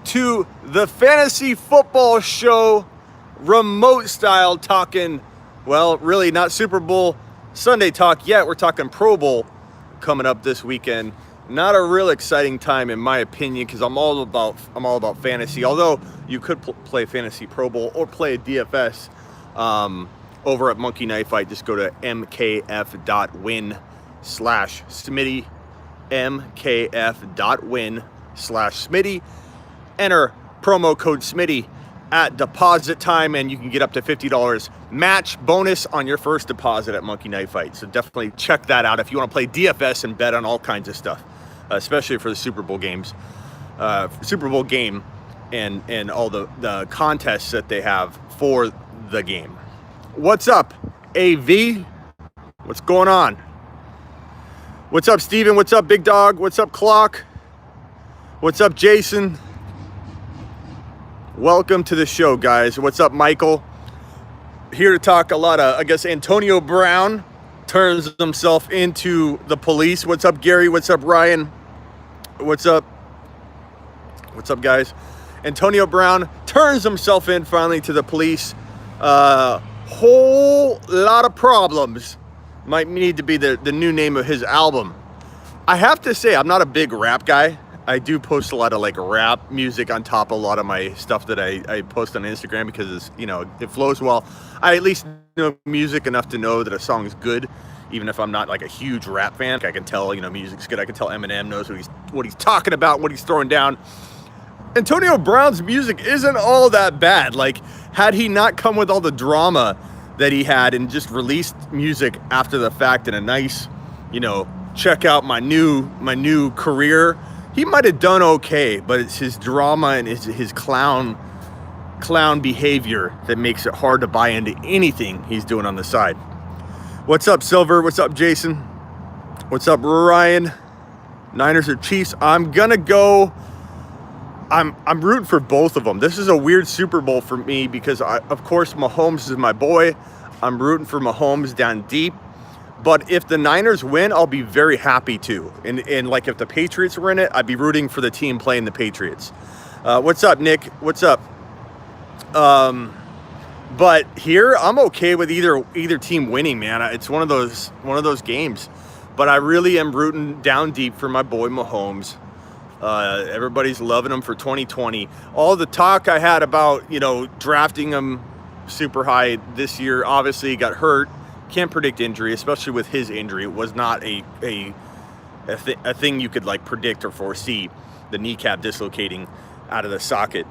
to the Fantasy Football Show, remote style, talking, well, really not Super Bowl Sunday talk yet. We're talking Pro Bowl coming up this weekend. Not a real exciting time in my opinion, because I'm all about fantasy. Although you could play Fantasy Pro Bowl or play a DFS over at Monkey Knife Fight. Just go to mkf.win/Smitty, mkf.win/Smitty. Enter promo code Smitty at deposit time, and you can get up to $50 match bonus on your first deposit at Monkey Knife Fight. So definitely check that out if you want to play DFS and bet on all kinds of stuff, especially for the Super Bowl games, Super Bowl game, and all the contests that they have for the game. What's up, AV? What's going on? What's up, Steven? What's up, Big Dog? What's up, Clock? What's up, Jason? Welcome to the show, guys. What's up, Michael? Here to talk a lot of, I guess, Antonio Brown turns himself into the police. What's up, Gary? What's up, Ryan? What's up? What's up, guys? Antonio Brown turns himself in finally to the police. Whole lot of problems. Might need to be the new name of his album. I have to say, I'm not a big rap guy. I do post a lot of like rap music on top of a lot of my stuff that I post on Instagram because it's, it flows well. I at least know music enough to know that a song is good, even if I'm not like a huge rap fan. I can tell, music's good. I can tell Eminem knows what he's talking about, what he's throwing down. Antonio Brown's music isn't all that bad. Like, had he not come with all the drama that he had and just released music after the fact in a nice, check out my new career, he might have done okay, but it's his drama and his clown behavior that makes it hard to buy into anything he's doing on the side. What's up, Silver? What's up, Jason? What's up, Ryan? Niners or Chiefs? I'm gonna go. I'm rooting for both of them. This is a weird Super Bowl for me because, of course, Mahomes is my boy. I'm rooting for Mahomes down deep. But if the Niners win, I'll be very happy too. And like if the Patriots were in it, I'd be rooting for the team playing the Patriots. What's up, Nick? What's up? But here, I'm okay with either team winning, man. It's one of those games. But I really am rooting down deep for my boy Mahomes. Everybody's loving him for 2020. All the talk I had about, drafting him super high this year, obviously got hurt. Can't predict injury, especially with his injury. It was not a thing you could like predict or foresee, the kneecap dislocating out of the socket.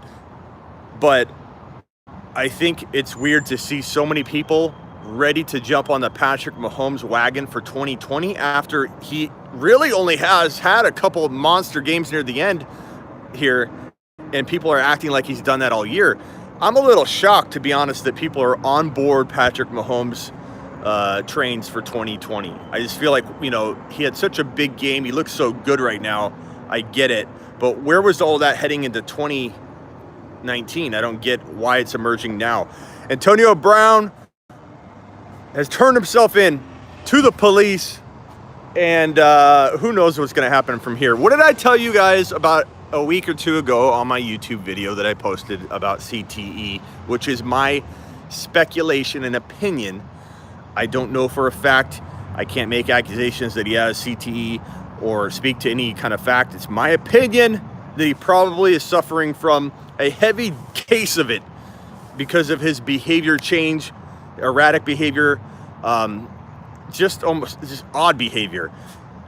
But I think it's weird to see so many people ready to jump on the Patrick Mahomes wagon for 2020 after he really only has had a couple of monster games near the end here, and people are acting like he's done that all year. I'm a little shocked, to be honest, that people are on board Patrick Mahomes trains for 2020. I just feel like, he had such a big game. He looks so good right now. I get it. But where was all that heading into 2019? I don't get why it's emerging now. Antonio Brown has turned himself in to the police, and who knows what's going to happen from here. What did I tell you guys about a week or two ago on my YouTube video that I posted about CTE, which is my speculation and opinion? I don't know for a fact. I can't make accusations that he has CTE or speak to any kind of fact. It's my opinion that he probably is suffering from a heavy case of it because of his behavior change, erratic behavior, just odd behavior.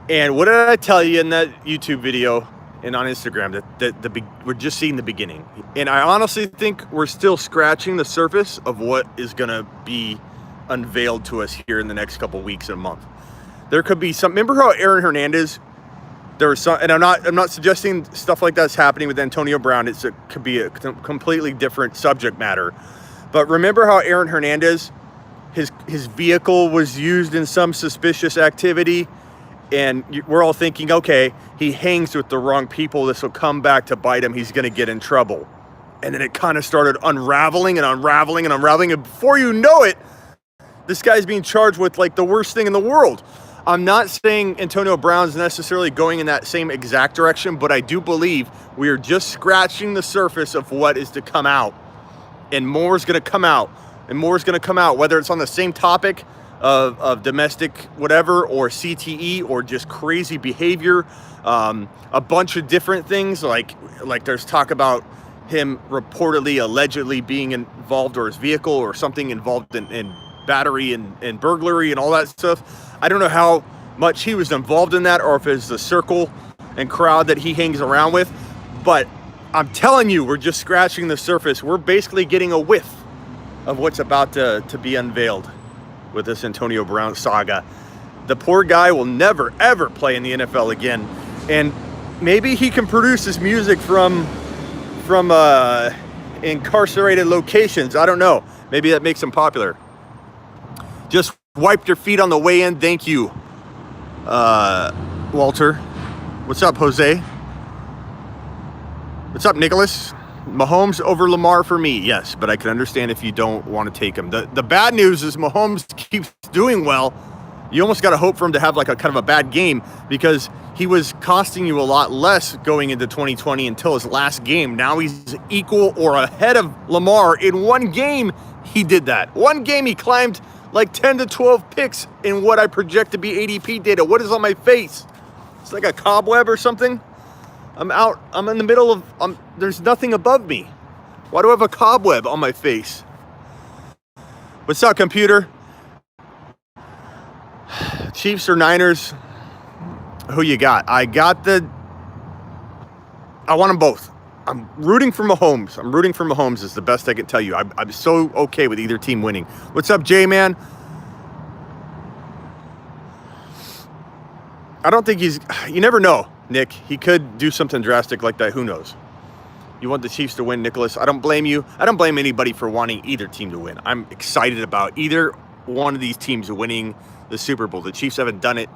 And what did I tell you in that YouTube video and on Instagram? That we're just seeing the beginning. And I honestly think we're still scratching the surface of what is going to be unveiled to us here in the next couple weeks and a month. There could be some. Remember how Aaron Hernandez? There was some, and I'm not suggesting stuff like that's happening with Antonio Brown. It could be a completely different subject matter. But remember how Aaron Hernandez, his vehicle was used in some suspicious activity, and we're all thinking, okay, he hangs with the wrong people. This will come back to bite him. He's going to get in trouble. And then it kind of started unraveling, and before you know it, this guy's being charged with like the worst thing in the world. I'm not saying Antonio Brown's necessarily going in that same exact direction, but I do believe we are just scratching the surface of what is to come out. And more is going to come out. And more is going to come out, whether it's on the same topic of domestic whatever, or CTE, or just crazy behavior. A bunch of different things, like there's talk about him reportedly, allegedly being involved, or his vehicle or something involved in battery and burglary and all that stuff. I don't know how much he was involved in that, or if it's the circle and crowd that he hangs around with. But I'm telling you, we're just scratching the surface. We're basically getting a whiff of what's about to be unveiled with this Antonio Brown saga. The poor guy will never, ever play in the NFL again. And maybe he can produce his music from incarcerated locations. I don't know. Maybe that makes him popular. Just wiped your feet on the way in. Thank you, Walter. What's up, Jose? What's up, Nicholas? Mahomes over Lamar for me, yes, but I can understand if you don't want to take him. The bad news is Mahomes keeps doing well. You almost got to hope for him to have like a kind of a bad game, because he was costing you a lot less going into 2020 until his last game. Now he's equal or ahead of Lamar. In one game, he did that. One game, he climbed like 10 to 12 picks in what I project to be ADP data. What is on my face? It's like a cobweb or something. I'm out. I'm in the middle of, there's nothing above me. Why do I have a cobweb on my face? What's up, computer? Chiefs or Niners? Who you got? I want them both. I'm rooting for Mahomes. I'm rooting for Mahomes is the best I can tell you. I'm so okay with either team winning. What's up, J-Man? I don't think you never know, Nick. He could do something drastic like that. Who knows? You want the Chiefs to win, Nicholas. I don't blame you. I don't blame anybody for wanting either team to win. I'm excited about either one of these teams winning the Super Bowl. The Chiefs haven't done it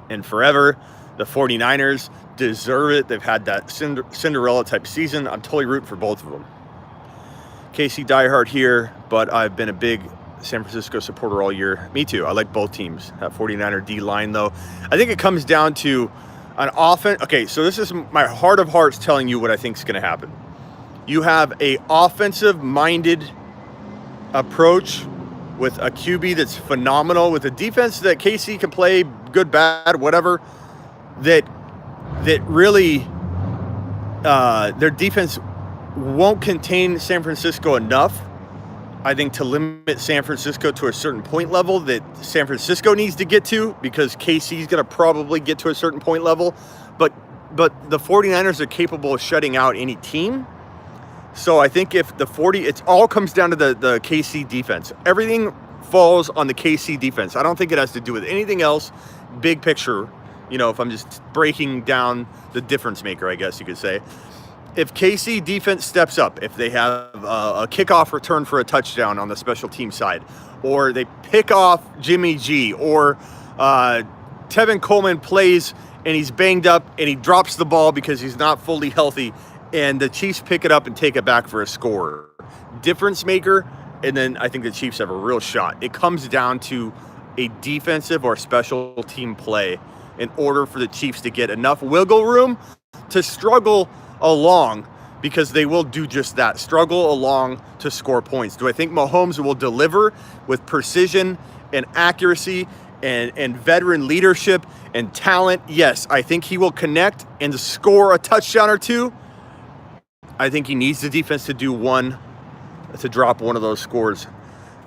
in forever. The 49ers deserve it. They've had that Cinderella type season. I'm totally rooting for both of them. KC diehard here, but I've been a big San Francisco supporter all year. Me too. I like both teams. That 49er D-line, though. I think it comes down to an offense. Okay, so this is my heart of hearts telling you what I think is going to happen. You have a offensive-minded approach with a QB that's phenomenal, with a defense that KC can play good, bad, whatever, that really their defense won't contain San Francisco enough, I think, to limit San Francisco to a certain point level that San Francisco needs to get to, because KC is going to probably get to a certain point level. But the 49ers are capable of shutting out any team. So I think if it all comes down to the KC defense. Everything falls on the KC defense. I don't think it has to do with anything else. Big picture, if I'm just breaking down the difference maker, I guess you could say. If KC defense steps up, if they have a kickoff return for a touchdown on the special team side, or they pick off Jimmy G, or Tevin Coleman plays and he's banged up and he drops the ball because he's not fully healthy, and the Chiefs pick it up and take it back for a score. Difference maker, and then I think the Chiefs have a real shot. It comes down to a defensive or special team play in order for the Chiefs to get enough wiggle room to struggle along, because they will do just that, struggle along to score points. Do I think Mahomes will deliver with precision and accuracy and veteran leadership and talent? Yes, I think he will connect and score a touchdown or two. I think he needs the defense to drop one of those scores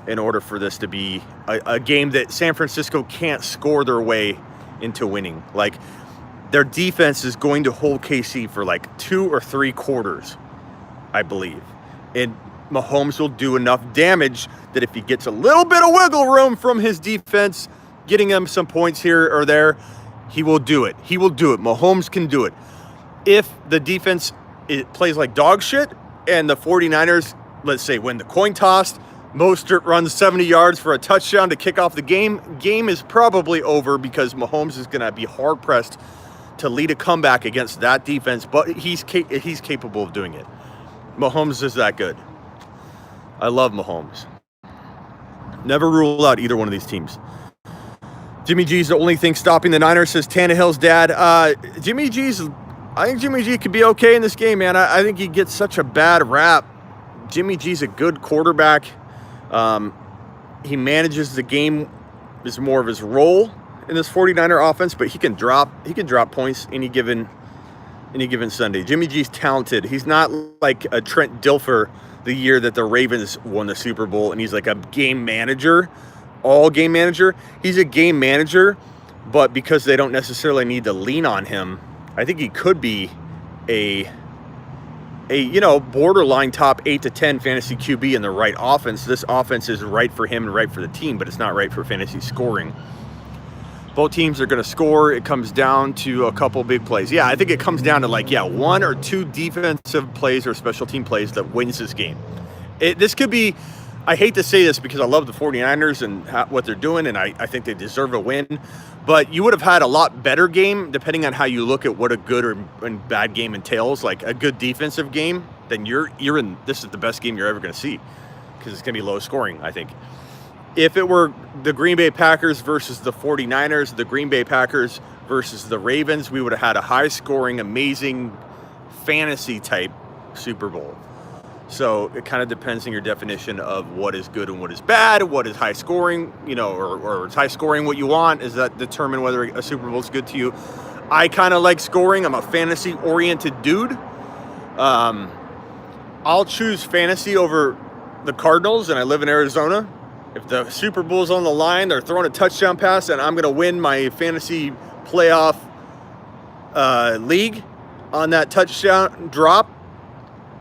in order for this to be a game that San Francisco can't score their way into winning. Like, their defense is going to hold KC for like 2 or 3 quarters, I believe. And Mahomes will do enough damage that if he gets a little bit of wiggle room from his defense, getting him some points here or there, he will do it. He will do it. Mahomes can do it. If the defense plays like dog shit and the 49ers, let's say, win the coin toss, Mostert runs 70 yards for a touchdown to kick off the game is probably over, because Mahomes is going to be hard-pressed to lead a comeback against that defense, but he's capable of doing it. Mahomes is that good. I love Mahomes. Never rule out either one of these teams. Jimmy G's the only thing stopping the Niners, says Tannehill's dad. I think Jimmy G could be okay in this game, man. I think he gets such a bad rap. Jimmy G's a good quarterback. He manages the game is more of his role in this 49er offense, but he can drop points any given Sunday. Jimmy G's talented. He's not like a Trent Dilfer the year that the Ravens won the Super Bowl, and he's like a game manager, all game manager. He's a game manager, but because they don't necessarily need to lean on him, I think he could be a borderline top 8 to 10 fantasy QB in the right offense. This offense is right for him and right for the team, but it's not right for fantasy scoring. Both teams are going to score. It comes down to a couple big plays. Yeah, I think it comes down to one or two defensive plays or special team plays that wins this game. This could be, I hate to say this because I love the 49ers and what they're doing, and I think they deserve a win. But you would have had a lot better game, depending on how you look at what a good or bad game entails. Like a good defensive game, then you're in. This is the best game you're ever going to see because it's going to be low scoring, I think. If it were the Green Bay Packers versus the 49ers, the Green Bay Packers versus the Ravens, we would have had a high-scoring, amazing fantasy-type Super Bowl. So it kind of depends on your definition of what is good and what is bad, what is high-scoring, or it's high-scoring what you want. Does that determine whether a Super Bowl is good to you? I kind of like scoring. I'm a fantasy-oriented dude. I'll choose fantasy over the Cardinals, and I live in Arizona. If the Super Bowl's on the line, they're throwing a touchdown pass, and I'm going to win my fantasy playoff league on that touchdown drop.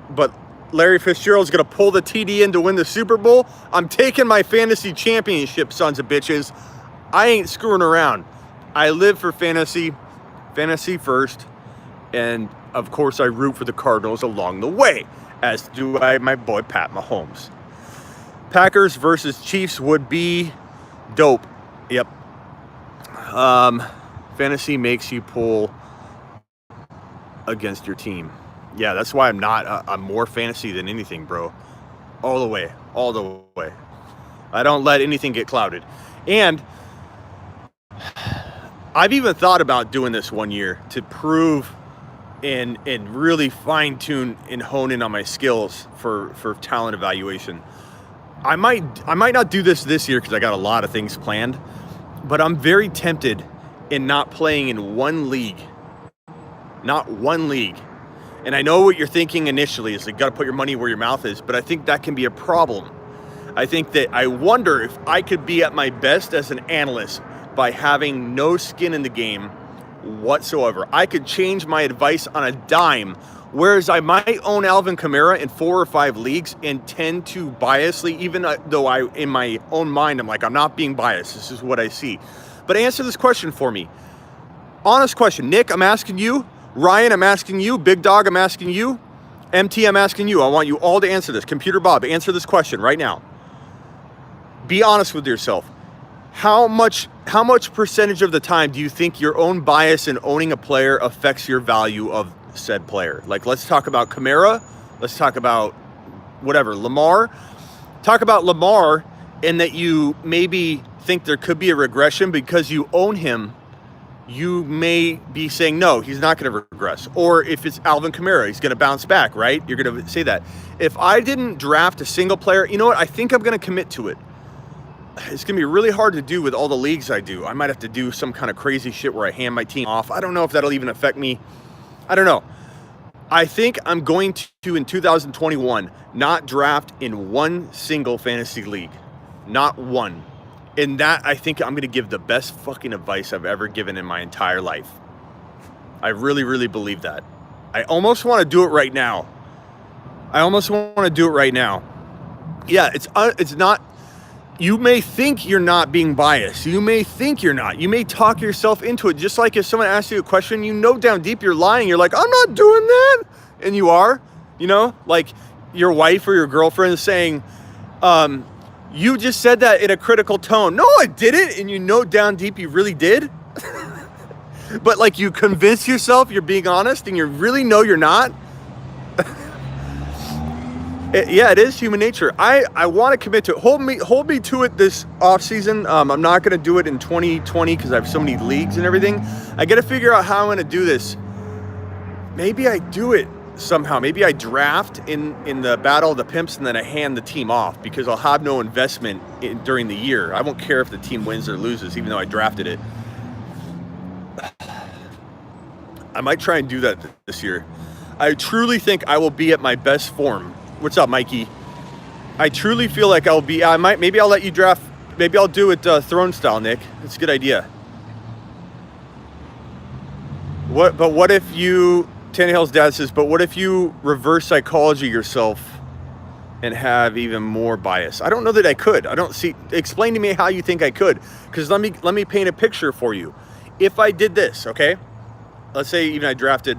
But Larry Fitzgerald's going to pull the TD in to win the Super Bowl. I'm taking my fantasy championship, sons of bitches. I ain't screwing around. I live for fantasy first, and of course I root for the Cardinals along the way, as do my boy Pat Mahomes. Packers versus Chiefs would be dope. Yep. Fantasy makes you pull against your team. Yeah, that's why I'm more fantasy than anything, bro. All the way. I don't let anything get clouded. And I've even thought about doing this one year to prove and really fine tune and hone in on my skills for talent evaluation. I might not do this year because I got a lot of things planned, but I'm very tempted in not playing in one league. Not one league. And I know what you're thinking initially is you got to put your money where your mouth is, but I think that can be a problem. I think that I wonder if I could be at my best as an analyst by having no skin in the game whatsoever. I could change my advice on a dime. Whereas I might own Alvin Kamara in 4 or 5 leagues and tend to biasly, even though in my own mind, I'm like, I'm not being biased. This is what I see. But answer this question for me. Honest question. Nick, I'm asking you. Ryan, I'm asking you. Big Dog, I'm asking you. MT, I'm asking you. I want you all to answer this. Computer Bob, answer this question right now. Be honest with yourself. How much percentage of the time do you think your own bias in owning a player affects your value of said player? Like, let's talk about Kamara. Let's talk about whatever, Lamar. Talk about Lamar in that you maybe think there could be a regression because you own him. You may be saying, no, he's not going to regress. Or if it's Alvin Kamara, he's going to bounce back, right? You're going to say that. If I didn't draft a single player, you know what? I think I'm going to commit to it. It's going to be really hard to do with all the leagues I do. I might have to do some kind of crazy shit where I hand my team off. I don't know if that'll even affect me. I don't know. I think I'm going to, in 2021, not draft in one single fantasy league. Not one. And that, I think I'm going to give the best fucking advice I've ever given in my entire life. I really, really believe that. I almost want to do it right now. Yeah, it's not. You may think you're not being biased. You may think you're not. You may talk yourself into it. Just like if someone asks you a question, you know down deep you're lying. You're like, I'm not doing that. And you are, like your wife or your girlfriend is saying, you just said that in a critical tone. No, I didn't. And you know down deep you really did. But like you convince yourself you're being honest and you really know you're not. Yeah, it is human nature. I want to commit to it. Hold me to it this off season. I'm not going to do it in 2020 because I have so many leagues and everything. I got to figure out how I'm going to do this. Maybe I do it somehow. Maybe I draft in the Battle of the Pimps and then I hand the team off because I'll have no investment during the year. I won't care if the team wins or loses, even though I drafted it. I might try and do that this year. I truly think I will be at my best form. What's up, Mikey? I truly feel like I'll be. Maybe I'll let you draft. Maybe I'll do it throne style, Nick. It's a good idea. But what if you? Tannehill's dad says. But what if you reverse psychology yourself and have even more bias? I don't know that I could. I don't see. Explain to me how you think I could. Because let me paint a picture for you. If I did this, okay. Let's say even I drafted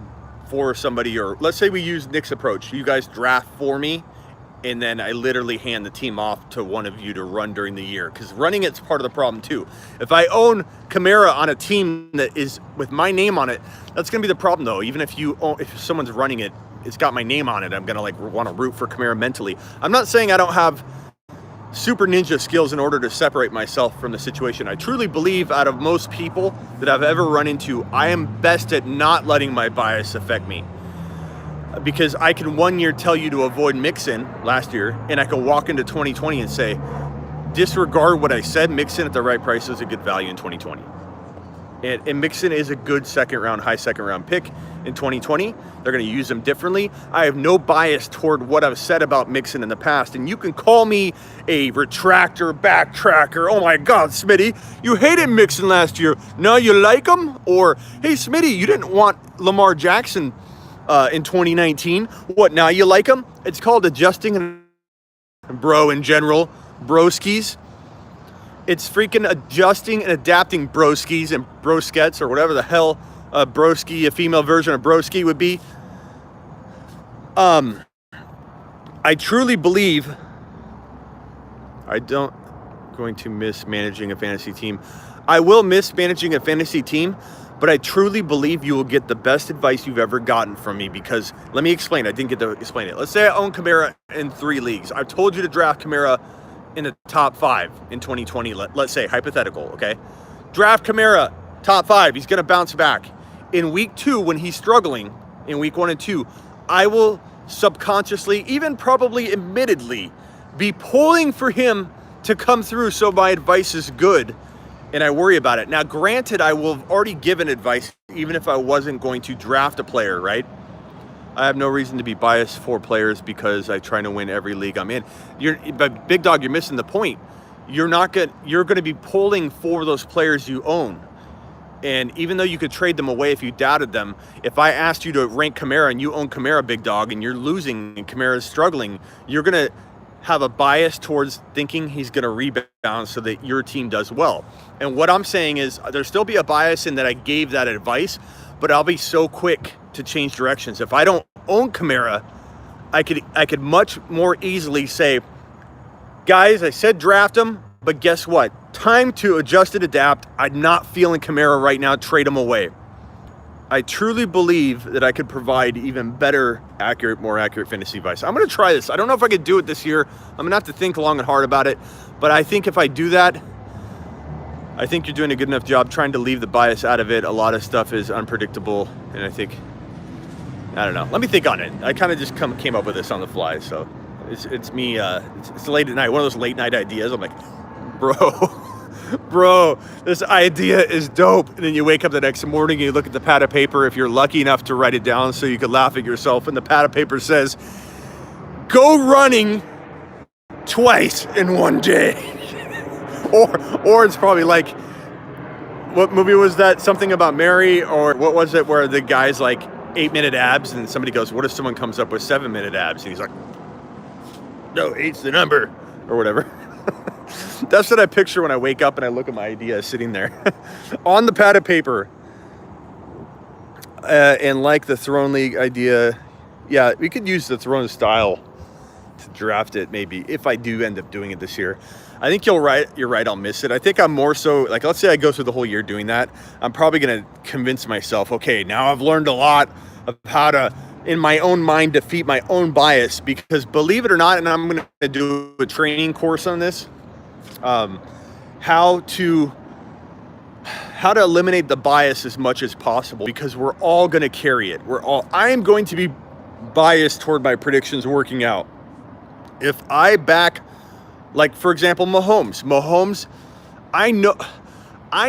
for somebody, or let's say we use Nick's approach. You guys draft for me, and then I literally hand the team off to one of you to run during the year. Because running it's part of the problem too. If I own Kamara on a team that is with my name on it, that's gonna be the problem though. Even if if someone's running it, it's got my name on it. I'm gonna want to root for Kamara mentally. I'm not saying I don't have super ninja skills in order to separate myself from the situation. I truly believe out of most people that I've ever run into, I am best at not letting my bias affect me. Because I can 1 year tell you to avoid Mixon last year, and I can walk into 2020 and say, disregard what I said, Mixon at the right price is a good value in 2020. And Mixon is a good high second round pick in 2020. They're going to use him differently. I have no bias toward what I've said about Mixon in the past. And you can call me a retractor, backtracker. Oh my God, Smitty, you hated Mixon last year. Now you like him? Or, hey, Smitty, you didn't want Lamar Jackson in 2019. What, now you like him? It's called adjusting and bro in general, broskies. It's freaking adjusting and adapting broskies and broskets or whatever the hell a broski, a female version of broski would be. I truly believe I don't going to miss managing a fantasy team. I will miss managing a fantasy team, but I truly believe you will get the best advice you've ever gotten from me because let me explain. I didn't get to explain it. Let's say I own Kamara in 3 leagues. I've told you to draft Kamara in the top 5 in 2020, let's say, hypothetical, okay? Draft Kamara, top 5, he's gonna bounce back. In week 2, when he's struggling, in week 1 and 2, I will subconsciously, even probably admittedly, be pulling for him to come through so my advice is good and I worry about it. Now, granted, I will have already given advice, even if I wasn't going to draft a player, right? I have no reason to be biased for players because I try to win every league I'm in. But Big Dog, you're missing the point. You're going to be pulling for those players you own. And even though you could trade them away if you doubted them, if I asked you to rank Kamara and you own Kamara, Big Dog, and you're losing and Kamara is struggling, you're going to have a bias towards thinking he's going to rebound so that your team does well. And what I'm saying is there'll still be a bias in that I gave that advice, but I'll be so quick to change directions. If I don't own Kamara, I could much more easily say, guys, I said draft him, but guess what? Time to adjust and adapt. I'm not feeling Kamara right now. Trade him away. I truly believe that I could provide even better, more accurate fantasy advice. I'm going to try this. I don't know if I could do it this year. I'm going to have to think long and hard about it. But I think if I do that, I think you're doing a good enough job trying to leave the bias out of it. A lot of stuff is unpredictable. And I think, I don't know. Let me think on it. I kind of just came up with this on the fly. So it's me. It's late at night. One of those late night ideas. I'm like, bro, this idea is dope. And then you wake up the next morning and you look at the pad of paper, if you're lucky enough to write it down so you could laugh at yourself, and the pad of paper says, go running twice in 1 day. or it's probably like, what movie was that? Something About Mary, or what was it where the guy's like 8-minute abs and somebody goes, what if someone comes up with 7-minute abs? And he's like, no, 8's the number, or whatever. That's what I picture when I wake up and I look at my idea sitting there on the pad of paper. And like the Throne League idea, yeah, we could use the Throne style to draft it maybe if I do end up doing it this year. I think you're right, I'll miss it. I think I'm more so, like, let's say I go through the whole year doing that. I'm probably going to convince myself, okay, now I've learned a lot of how to in my own mind, defeat my own bias, because believe it or not, and I'm going to do a training course on this, how to eliminate the bias as much as possible, because we're all going to carry it. I am going to be biased toward my predictions working out. If I back, like, for example, Mahomes, I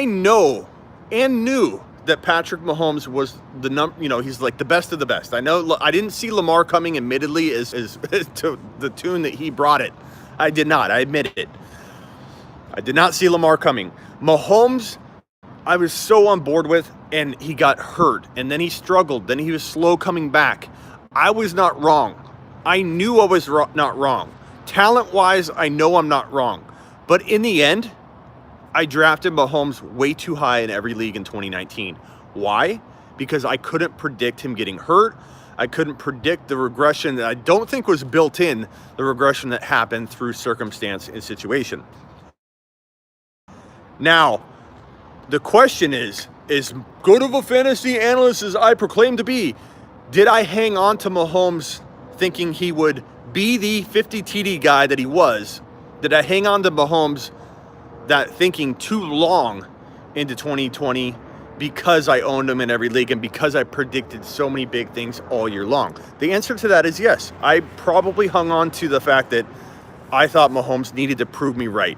know and knew that Patrick Mahomes was he's like the best of the best. I know I didn't see Lamar coming, admittedly, as to the tune that he brought it. I did not. I admit it. I did not see Lamar coming. Mahomes, I was so on board with, and he got hurt, and then he struggled. Then he was slow coming back. I was not wrong. I knew I was not wrong. Talent-wise, I know I'm not wrong. But in the end, I drafted Mahomes way too high in every league in 2019. Why? Because I couldn't predict him getting hurt. I couldn't predict the regression that I don't think was built in, the regression that happened through circumstance and situation. Now, the question is good of a fantasy analyst as I proclaim to be, did I hang on to Mahomes thinking he would be the 50 TD guy that he was? Did I hang on to Mahomes that thinking too long into 2020 because I owned him in every league and because I predicted so many big things all year long? The answer to that is yes. I probably hung on to the fact that I thought Mahomes needed to prove me right.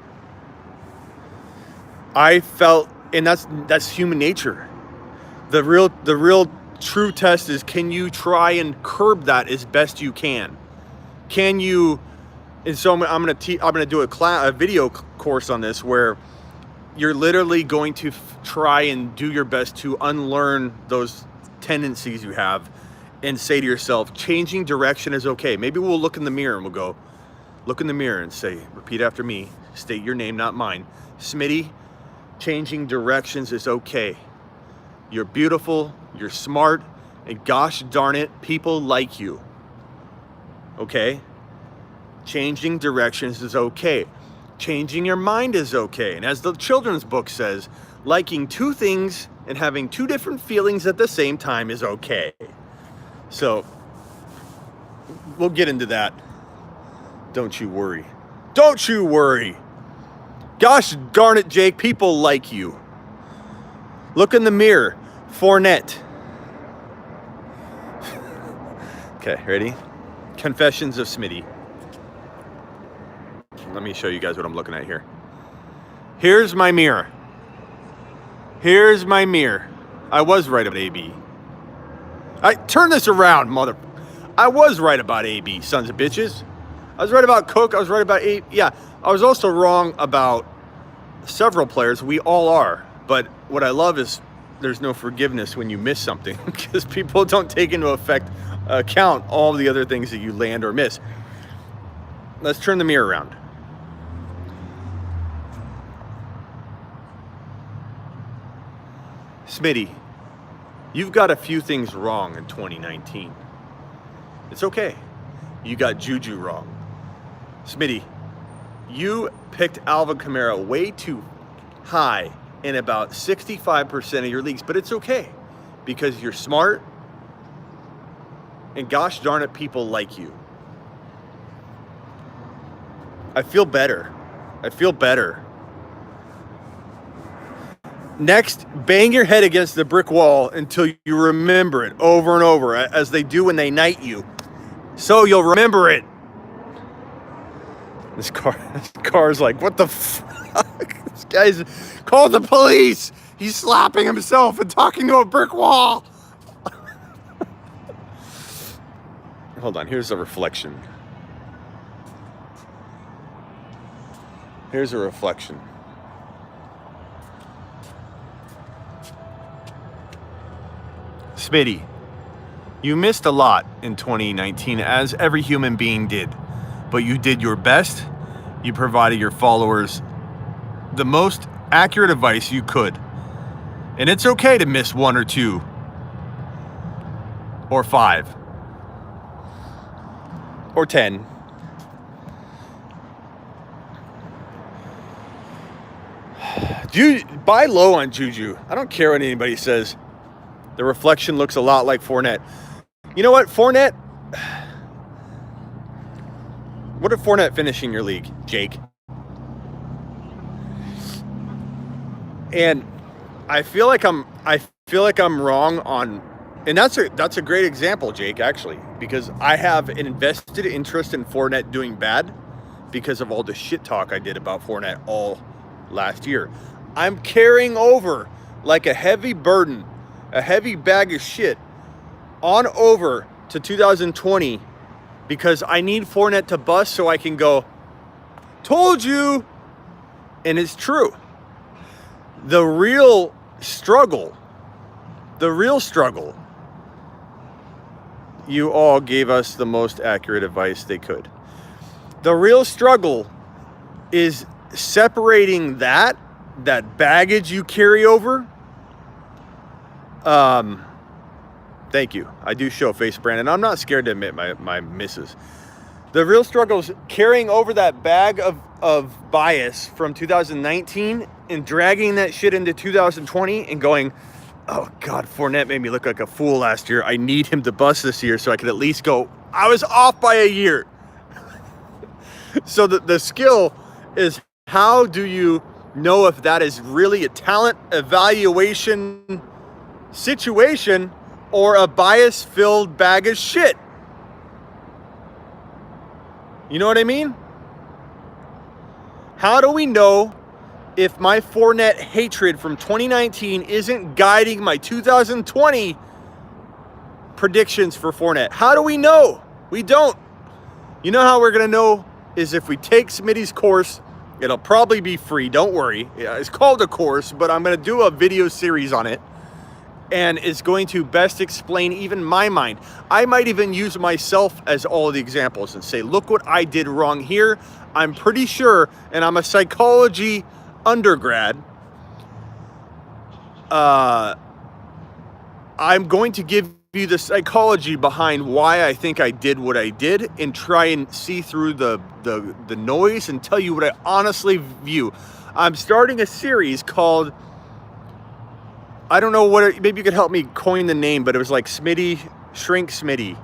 I felt, and that's human nature. The real true test is, can you try and curb that as best you can? Can you? And so I'm going to do a video course on this, where you're literally going to try and do your best to unlearn those tendencies you have and say to yourself, changing direction is okay. Maybe we'll look in the mirror and we'll go, look in the mirror and say, repeat after me, state your name, not mine. Smitty, changing directions is okay. You're beautiful, you're smart, and gosh darn it, people like you. Okay? Changing directions is okay. Changing your mind is okay. And as the children's book says, liking two things and having two different feelings at the same time is okay. So, we'll get into that. Don't you worry. Don't you worry. Gosh darn it, Jake, people like you. Look in the mirror. Fournette. Okay, ready? Confessions of Smitty. Let me show you guys what I'm looking at here. Here's my mirror. Here's my mirror. I was right about AB. Turn this around, mother. I was right about AB, sons of bitches. I was right about Cook. I was right about AB. Yeah, I was also wrong about several players. We all are. But what I love is there's no forgiveness when you miss something, because people don't take into account all the other things that you land or miss. Let's turn the mirror around. Smitty, you've got a few things wrong in 2019. It's okay. You got Juju wrong. Smitty, you picked Alvin Kamara way too high in about 65% of your leagues, but it's okay because you're smart, and gosh darn it, people like you. I feel better. I feel better. Next, bang your head against the brick wall until you remember it over and over, as they do when they knight you. So you'll remember it. This car's like, what the fuck? This guy's called the police. He's slapping himself and talking to a brick wall. Hold on, here's a reflection. Here's a reflection. Smitty, you missed a lot in 2019, as every human being did, but you did your best. You provided your followers the most accurate advice you could. And it's okay to miss 1 or 2 or 5 or 10. Buy low on Juju. I don't care what anybody says. The reflection looks a lot like Fournette. You know what, Fournette? What did Fournette finish in your league, Jake? And I feel like I'm wrong on, and that's a great example, Jake, actually, because I have an invested interest in Fournette doing bad because of all the shit talk I did about Fournette all last year. I'm carrying over like a heavy burden, a heavy bag of shit on over to 2020 because I need Fournette to bust so I can go, told you, and it's true. The real struggle, you all gave us the most accurate advice they could. The real struggle is separating that baggage you carry over. Thank you. I do show face, Brandon. I'm not scared to admit my misses. The real struggle is carrying over that bag of bias from 2019 and dragging that shit into 2020 and going, oh God, Fournette made me look like a fool last year. I need him to bust this year so I can at least go, I was off by a year. So the skill is, how do you know if that is really a talent evaluation situation or a bias-filled bag of shit? You know what I mean? How do we know if my Fournette hatred from 2019 isn't guiding my 2020 predictions for Fournette? How do we know? We don't. You know how we're going to know is if we take Smitty's course. It'll probably be free. Don't worry. It's called a course, but I'm going to do a video series on it. And it's going to best explain even my mind. I might even use myself as all of the examples and say, look what I did wrong here. I'm pretty sure, and I'm a psychology undergrad, I'm going to give you the psychology behind why I think I did what I did and try and see through the noise and tell you what I honestly view. I'm starting a series called, I don't know what, maybe you could help me coin the name, but it was like Smitty, Shrink Smitty,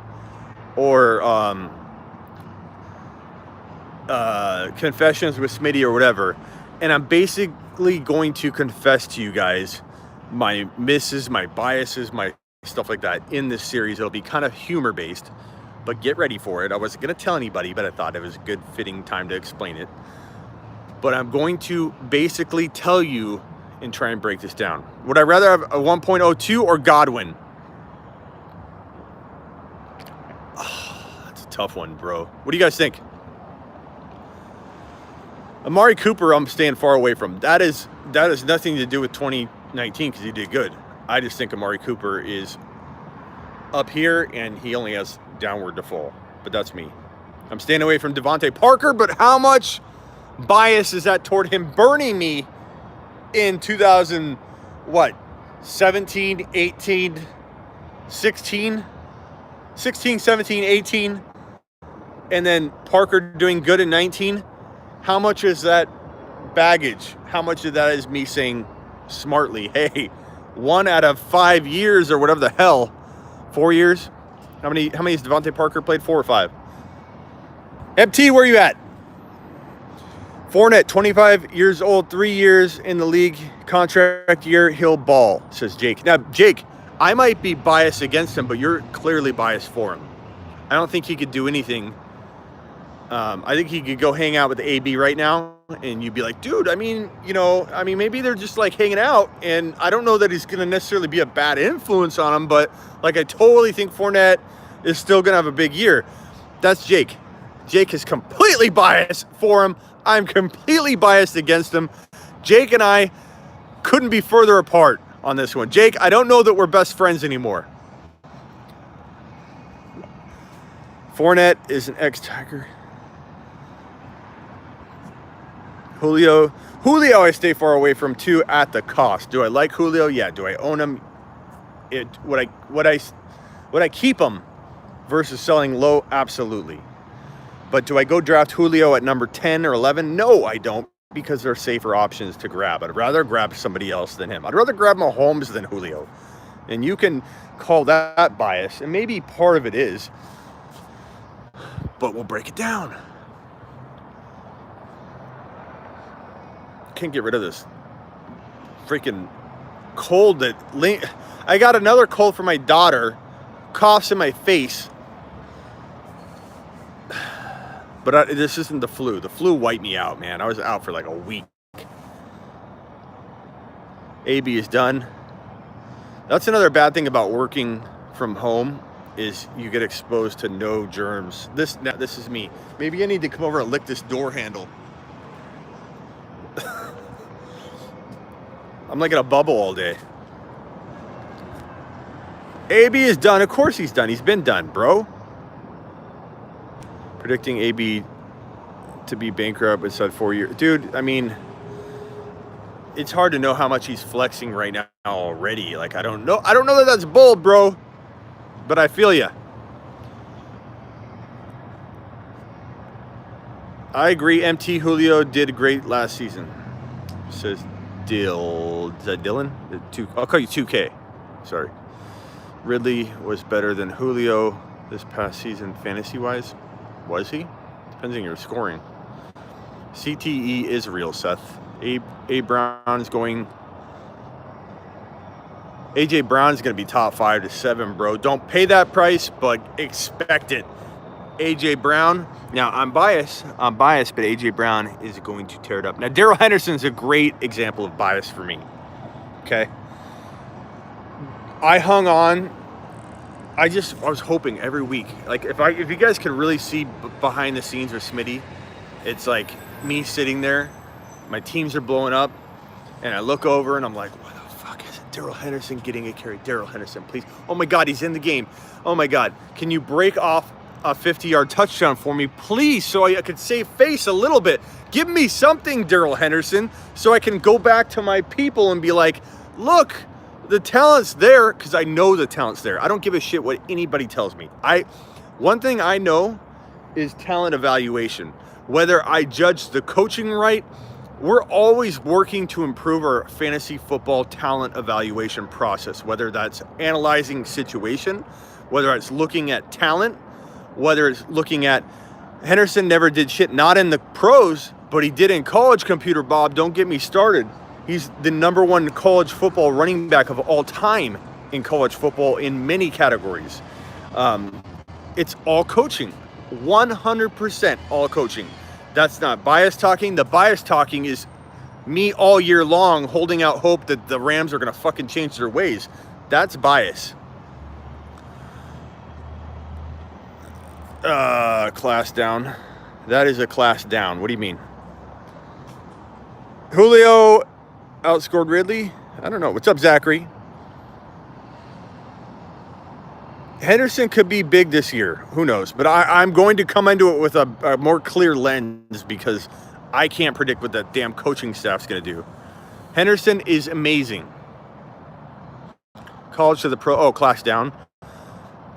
or Confessions with Smitty or whatever. And I'm basically going to confess to you guys my misses, my biases, my stuff like that in this series. It'll be kind of humor based, but get ready for it. I wasn't going to tell anybody, but I thought it was a good fitting time to explain it. But I'm going to basically tell you and try and break this down. Would I rather have a 1.02 or Godwin? Oh, that's a tough one, bro. What do you guys think? Amari Cooper, I'm staying far away from. That has nothing to do with 2019 because he did good. I just think Amari Cooper is up here and he only has downward to fall. But that's me. I'm staying away from Devontae Parker, but how much bias is that toward him burning me in 17, 18, 16, 17, 18, and then Parker doing good in 19? How much is that baggage? How much of that is me saying smartly, hey, 1 out of 5 years or whatever the hell, 4 years? How many has Devontae Parker played? 4 or 5? MT, where you at? Fournette, 25 years old, 3 years in the league, contract year, he'll ball, says Jake. Now, Jake, I might be biased against him, but you're clearly biased for him. I don't think he could do anything. I think he could go hang out with AB right now, and you'd be like, dude, maybe they're just like hanging out, and I don't know that he's going to necessarily be a bad influence on him, but like I totally think Fournette is still going to have a big year. That's Jake. Jake is completely biased for him. I'm completely biased against him. Jake and I couldn't be further apart on this one. Jake, I don't know that we're best friends anymore. Fournette is an ex-Tiger. Julio, I stay far away from too at the cost. Do I like Julio? Yeah. Do I own him? Would I keep him versus selling low? Absolutely. But do I go draft Julio at number 10 or 11? No, I don't, because they're safer options to grab. I'd rather grab somebody else than him. I'd rather grab Mahomes than Julio. And you can call that bias, and maybe part of it is, but we'll break it down. Can't get rid of this freaking cold I got another cold for my daughter, coughs in my face. But this isn't the flu. The flu wiped me out, man. I was out for like a week. AB is done. That's another bad thing about working from home is you get exposed to no germs. This is me. Maybe I need to come over and lick this door handle. I'm like in a bubble all day. AB is done. Of course he's done. He's been done, bro. Predicting AB to be bankrupt inside 4 years. Dude, I mean, it's hard to know how much he's flexing right now already. Like, I don't know that that's bold, bro. But I feel ya. I agree. MT Julio did great last season. Says Dill. Is that Dylan? I'll call you 2K. Sorry. Ridley was better than Julio this past season fantasy-wise. Was he? Depends on your scoring. CTE is real, Seth. AJ Brown's going to be top 5 to 7, bro. Don't pay that price, but expect it. AJ Brown. Now, I'm biased, but AJ Brown is going to tear it up. Now, Darrell Henderson's a great example of bias for me. Okay? I hung on. I was hoping every week. Like, if you guys could really see behind the scenes with Smitty, it's like me sitting there, my teams are blowing up, and I look over and I'm like, what the fuck is it? Darrell Henderson getting a carry. Darrell Henderson, please. Oh my God, he's in the game. Oh my God, can you break off a 50-yard touchdown for me, please, so I could save face a little bit? Give me something, Darrell Henderson, so I can go back to my people and be like, look, the talent's there, because I know the talent's there. I don't give a shit what anybody tells me. One thing I know is talent evaluation. Whether I judge the coaching right, we're always working to improve our fantasy football talent evaluation process, whether that's analyzing situation, whether it's looking at talent, whether it's looking at Henderson never did shit, not in the pros, but he did in college, Computer Bob. Don't get me started. He's the #1 college football running back of all time in college football in many categories. It's all coaching, 100% all coaching. That's not bias talking. The bias talking is me all year long holding out hope that the Rams are going to fucking change their ways. That's bias. Class down. That is a class down. What do you mean? Julio outscored Ridley? I don't know. What's up, Zachary? Henderson could be big this year. Who knows? But I'm going to come into it with a more clear lens because I can't predict what that damn coaching staff's going to do. Henderson is amazing. College to the pro. Oh, class down.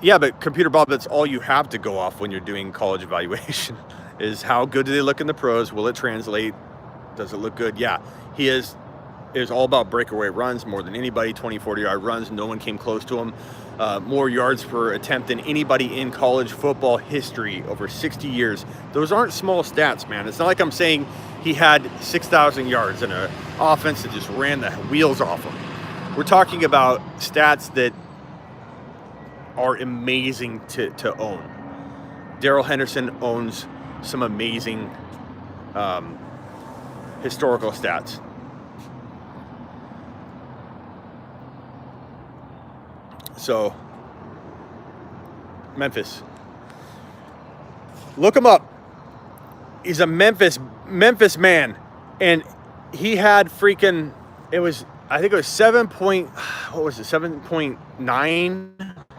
Yeah, but Computer Bob, that's all you have to go off when you're doing college evaluation is how good do they look in the pros? Will it translate? Does it look good? Yeah, he is. It was all about breakaway runs more than anybody, 20, 40-yard runs. No one came close to him. More yards per attempt than anybody in college football history over 60 years. Those aren't small stats, man. It's not like I'm saying he had 6,000 yards in an offense that just ran the wheels off him. We're talking about stats that are amazing to own. Darrell Henderson owns some amazing historical stats. So, Memphis. Look him up. He's a Memphis man. And he had freaking, I think it was 7.9,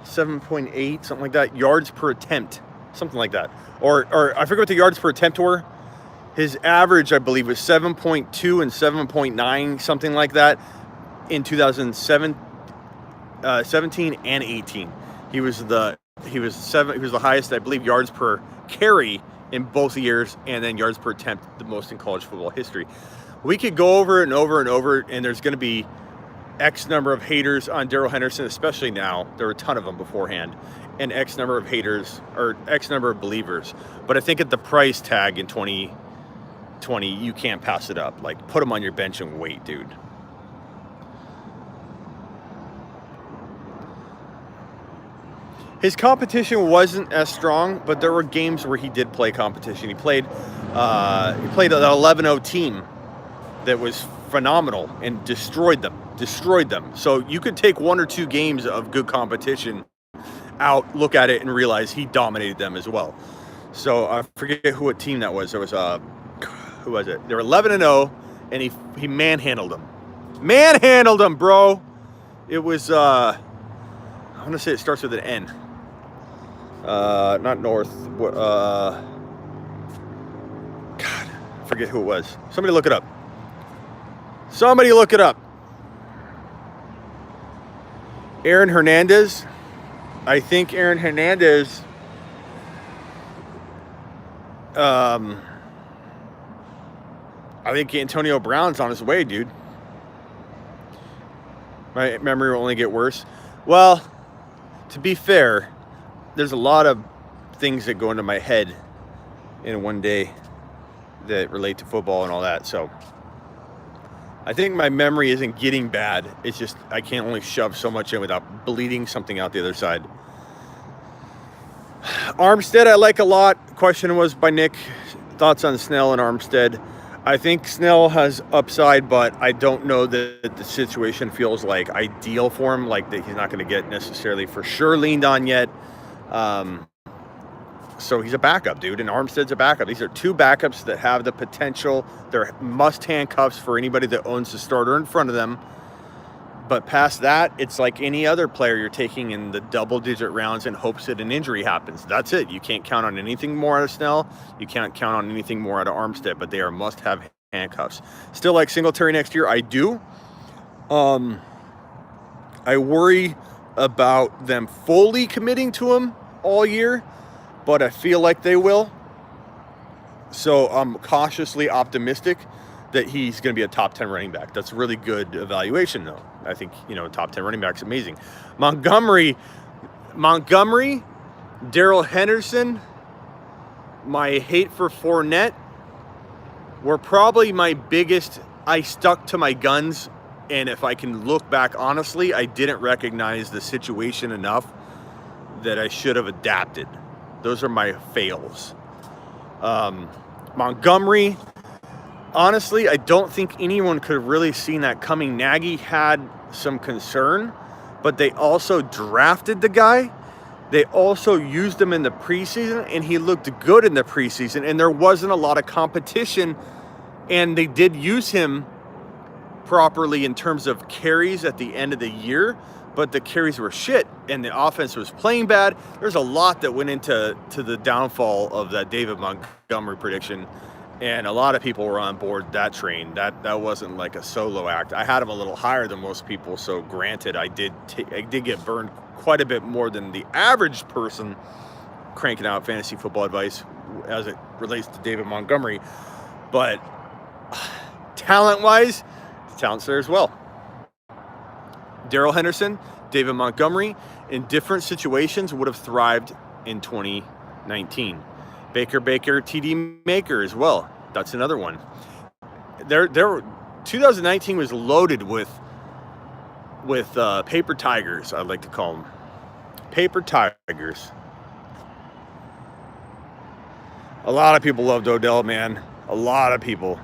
7.8, something like that, yards per attempt. Something like that. Or I forget what the yards per attempt were. His average, I believe, was 7.2 and 7.9, something like that, in 2017 and 18. He was the highest, I believe, yards per carry in both years, and then yards per attempt, the most in college football history. We could go over and over and over, and there's going to be X number of haters on Darrell Henderson, especially now. There were a ton of them beforehand, and X number of haters or X number of believers. But I think at the price tag in 2020, you can't pass it up. Like, put him on your bench and wait, dude. His competition wasn't as strong, but there were games where he did play competition. He played an 11-0 team that was phenomenal and destroyed them. So you could take 1 or 2 games of good competition out, look at it, and realize he dominated them as well. So I forget what team that was. There was who was it? They were 11-0, and he manhandled them. Manhandled them, bro. It was I want to say it starts with an N. Not North. God, I forget who it was. Somebody look it up. Aaron Hernandez. I think Aaron Hernandez I think Antonio Brown's on his way, dude. My memory will only get worse. Well, to be fair, there's a lot of things that go into my head in one day that relate to football and all that. So I think my memory isn't getting bad. It's just I can't only shove so much in without bleeding something out the other side. Armstead, I like a lot. Question was by Nick. Thoughts on Snell and Armstead? I think Snell has upside, but I don't know that the situation feels like ideal for him, like that he's not going to get necessarily for sure leaned on yet. So he's a backup, dude, and Armstead's a backup. These are 2 backups that have the potential. They're must handcuffs for anybody that owns the starter in front of them. But past that, it's like any other player you're taking in the double-digit rounds in hopes that an injury happens. That's it. You can't count on anything more out of Snell. You can't count on anything more out of Armstead, but they are must-have handcuffs. Still like Singletary next year? I do. I worry about them fully committing to him all year, but I feel like they will. So I'm cautiously optimistic that he's going to be a top 10 running back. That's a really good evaluation, though. I think, top 10 running back's amazing. Montgomery, Darrell Henderson, my hate for Fournette were probably my biggest. I stuck to my guns, and if I can look back honestly, I didn't recognize the situation enough that I should have adapted. Those are my fails. Montgomery, honestly, I don't think anyone could have really seen that coming. Nagy had some concern, but they also drafted the guy. They also used him in the preseason, and he looked good in the preseason, and there wasn't a lot of competition, and they did use him properly in terms of carries at the end of the year, but the carries were shit, and the offense was playing bad. There's a lot that went into the downfall of that David Montgomery prediction. And a lot of people were on board that train. That wasn't like a solo act. I had him a little higher than most people, so granted, I did get burned quite a bit more than the average person cranking out fantasy football advice as it relates to David Montgomery. But talent-wise, the talent's there as well. Darrell Henderson, David Montgomery, in different situations would have thrived in 2019. Baker, TD Maker as well. That's another one. 2019 was loaded with paper tigers, I'd like to call them. Paper tigers. A lot of people loved Odell, man. A lot of people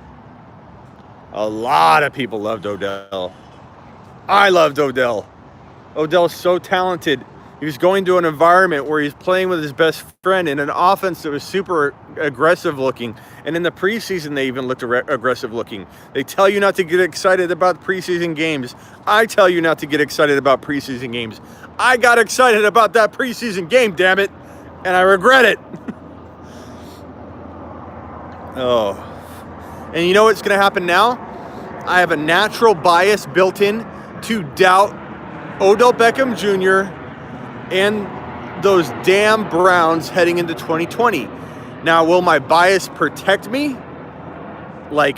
loved Odell. I loved Odell. Odell's so talented. He was going to an environment where he's playing with his best friend in an offense that was super aggressive looking. And in the preseason, they even looked aggressive looking. They tell you not to get excited about preseason games. I tell you not to get excited about preseason games. I got excited about that preseason game, damn it. And I regret it. Oh. And you know what's going to happen now? I have a natural bias built in to doubt Odell Beckham Jr. and those damn Browns heading into 2020. Now, will my bias protect me? Like,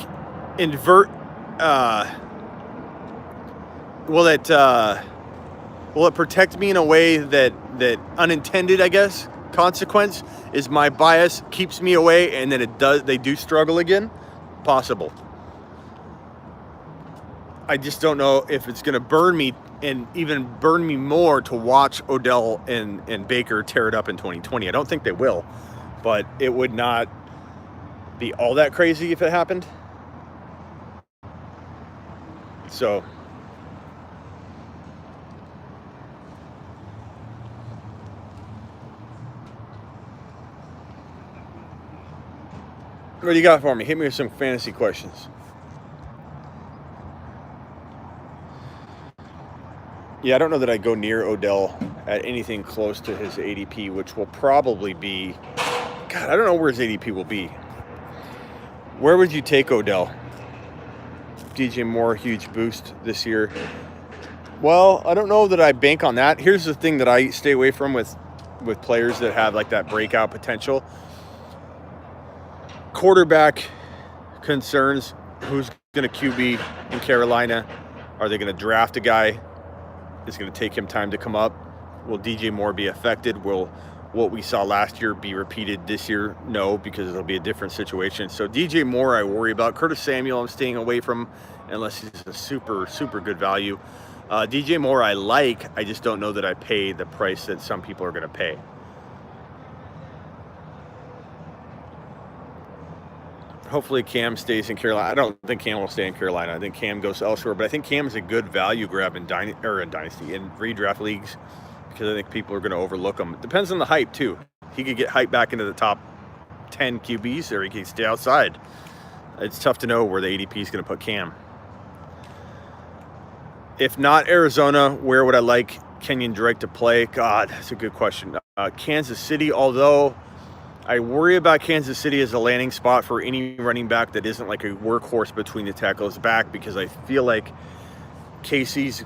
will it protect me in a way that unintended, I guess, consequence is my bias keeps me away, and then they do struggle again? Possible. I just don't know if it's going to burn me, and even burn me more to watch Odell and Baker tear it up in 2020. I don't think they will, but it would not be all that crazy if it happened. So what do you got for me? Hit me with some fantasy questions. Yeah, I don't know that I go near Odell at anything close to his ADP, which will probably be, God, I don't know where his ADP will be. Where would you take Odell? DJ Moore, huge boost this year. Well, I don't know that I bank on that. Here's the thing that I stay away from with players that have like that breakout potential. Quarterback concerns. Who's going to QB in Carolina? Are they going to draft a guy? It's going to take him time to come up. Will DJ Moore be affected? Will what we saw last year be repeated this year? No, because it'll be a different situation. So DJ Moore, I worry about. Curtis Samuel, I'm staying away from unless he's a super, super good value. DJ Moore, I like. I just don't know that I pay the price that some people are going to pay. Hopefully Cam stays in Carolina. I don't think Cam will stay in Carolina. I think Cam goes elsewhere, but I think Cam is a good value grab in Dynasty, in redraft leagues, because I think people are going to overlook him. It depends on the hype, too. He could get hyped back into the top 10 QBs, or he could stay outside. It's tough to know where the ADP is going to put Cam. If not Arizona, where would I like Kenyon Drake to play? God, that's a good question. Kansas City, although I worry about Kansas City as a landing spot for any running back that isn't like a workhorse between the tackles back, because I feel like KC's,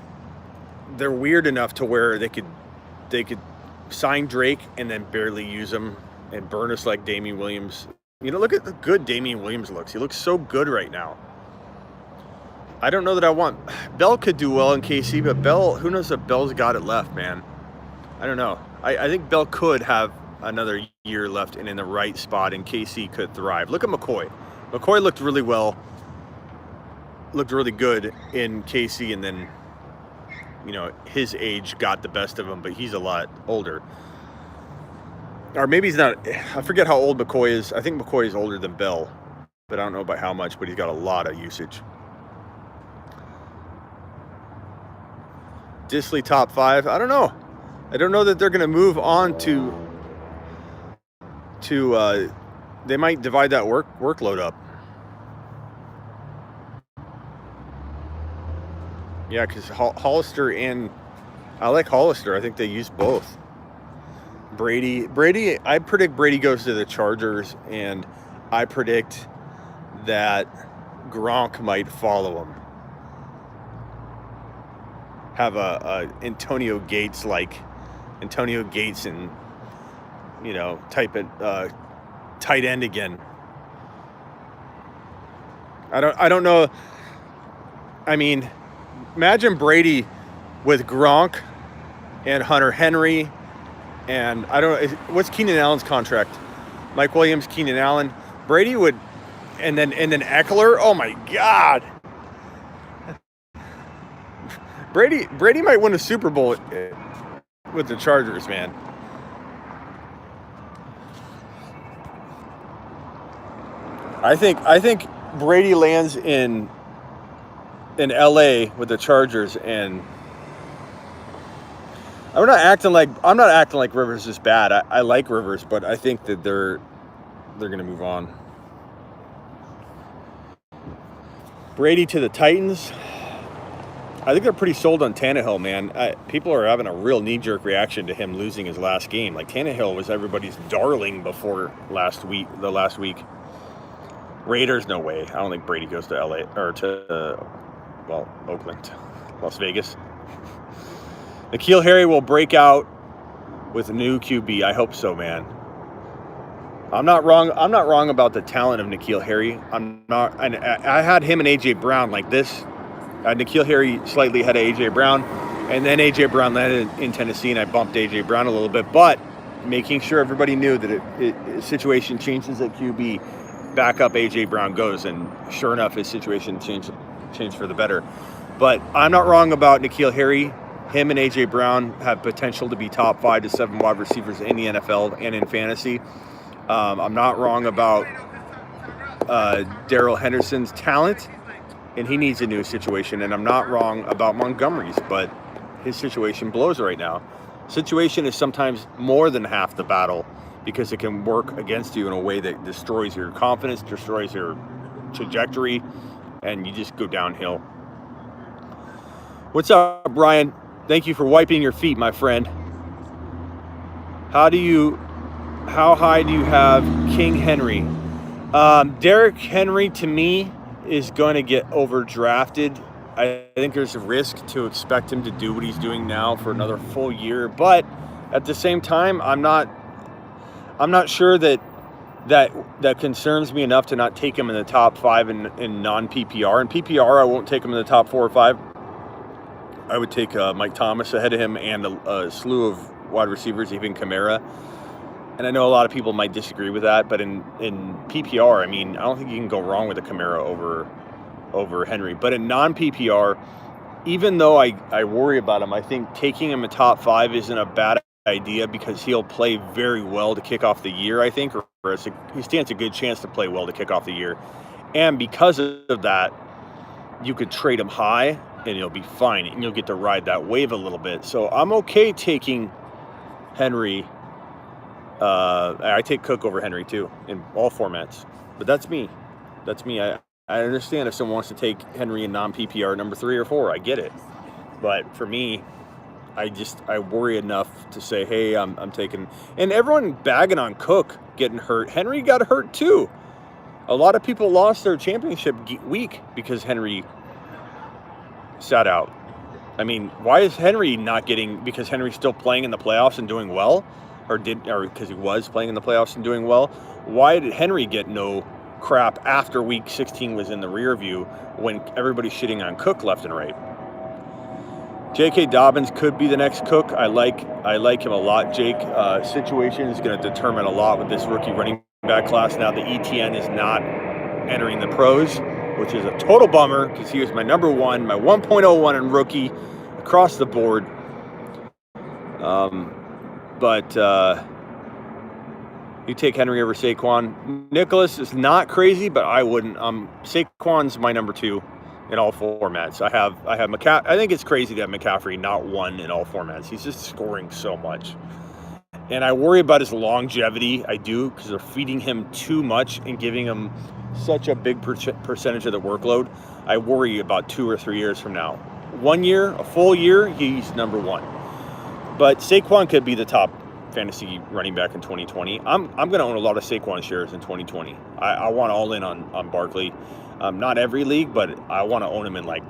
they're weird enough to where they could sign Drake and then barely use him and burn us like Damian Williams. You know, look at the good Damian Williams looks. He looks so good right now. I don't know that I want... Bell could do well in KC, but Bell, who knows if Bell's got it left, man. I don't know. I think Bell could have another year left and in the right spot, and KC could thrive. Look at McCoy. McCoy looked really well, looked really good in KC, and then, you know, his age got the best of him, but he's a lot older. Or maybe he's not. I forget how old McCoy is. I think McCoy is older than Bell, but I don't know by how much, but he's got a lot of usage. Disley top 5. I don't know. I don't know that they're going to move on to they might divide that workload up. Yeah, because Hollister, and I like Hollister. I think they use both. Brady, I predict Brady goes to the Chargers, and I predict that Gronk might follow him. Have a Antonio Gates and, you know, type it tight end again. I don't know. I mean, imagine Brady with Gronk and Hunter Henry, and I don't know, what's Keenan Allen's contract? Mike Williams, Keenan Allen. Brady would, and then Eckler. Oh my God. Brady might win a Super Bowl with the Chargers, man. I think Brady lands in LA with the Chargers, and I'm not acting like Rivers is bad. I like Rivers, but I think that they're going to move on. Brady to the Titans. I think they're pretty sold on Tannehill, man. People are having a real knee-jerk reaction to him losing his last game. Like, Tannehill was everybody's darling before the last week. Raiders, no way. I don't think Brady goes to LA or to Oakland, Las Vegas. N'Keal Harry will break out with a new QB. I hope so, man. I'm not wrong about the talent of N'Keal Harry. I had him and AJ Brown like this N'Keal Harry slightly ahead of A.J. Brown. And then A.J. Brown landed in Tennessee, and I bumped A.J. Brown a little bit. But making sure everybody knew that a situation changes at QB, back up A.J. Brown goes. And sure enough, his situation changed for the better. But I'm not wrong about N'Keal Harry. Him and A.J. Brown have potential to be top 5 to 7 wide receivers in the NFL and in fantasy. I'm not wrong about Darrell Henderson's talent, and he needs a new situation. And I'm not wrong about Montgomery's, but his situation blows right now. Situation is sometimes more than half the battle because it can work against you in a way that destroys your confidence, destroys your trajectory, and you just go downhill. What's up, Brian? Thank you for wiping your feet, my friend. How high do you have King Henry? Derrick Henry, to me, is going to get overdrafted. I think there's a risk to expect him to do what he's doing now for another full year. But at the same time, I'm not sure that concerns me enough to not take him in the top 5 in non-PPR. In PPR, I won't take him in the top 4 or 5. I would take Mike Thomas ahead of him and a slew of wide receivers, even Kamara. And I know a lot of people might disagree with that, but in PPR, I mean, I don't think you can go wrong with a Kamara over Henry. But in non-PPR, even though I worry about him, I think taking him in top 5 isn't a bad idea because he'll play very well to kick off the year, I think, or he stands a good chance to play well to kick off the year. And because of that, you could trade him high and he'll be fine, and you'll get to ride that wave a little bit. So I'm okay taking Henry. I take Cook over Henry too in all formats, but that's me. I understand if someone wants to take Henry in non-PPR number 3 or 4, I get it. But for me, I worry enough to say, hey, I'm taking, and everyone bagging on Cook getting hurt. Henry got hurt too. A lot of people lost their championship week because Henry sat out. I mean, why is Henry not getting, because Henry's still playing in the playoffs and doing well, or because he was playing in the playoffs and doing well? Why did Henry get no crap after week 16 was in the rear view when everybody's shitting on Cook left and right? J.K. Dobbins could be the next Cook. I like him a lot, Jake. Situation is going to determine a lot with this rookie running back class. Now the ETN is not entering the pros, which is a total bummer because he was my number 1, my 1.01 in rookie across the board. But you take Henry over Saquon. Nicholas is not crazy, but I wouldn't. Saquon's my number 2 in all formats. I have McCaffrey. I think it's crazy to have McCaffrey not 1 in all formats. He's just scoring so much. And I worry about his longevity. I do, because they're feeding him too much and giving him such a big percentage of the workload. I worry about 2 or 3 years from now. 1 year, a full year, he's number 1. But Saquon could be the top fantasy running back in 2020. I'm going to own a lot of Saquon shares in 2020. I want to all in on Barkley. Not every league, but I want to own him in like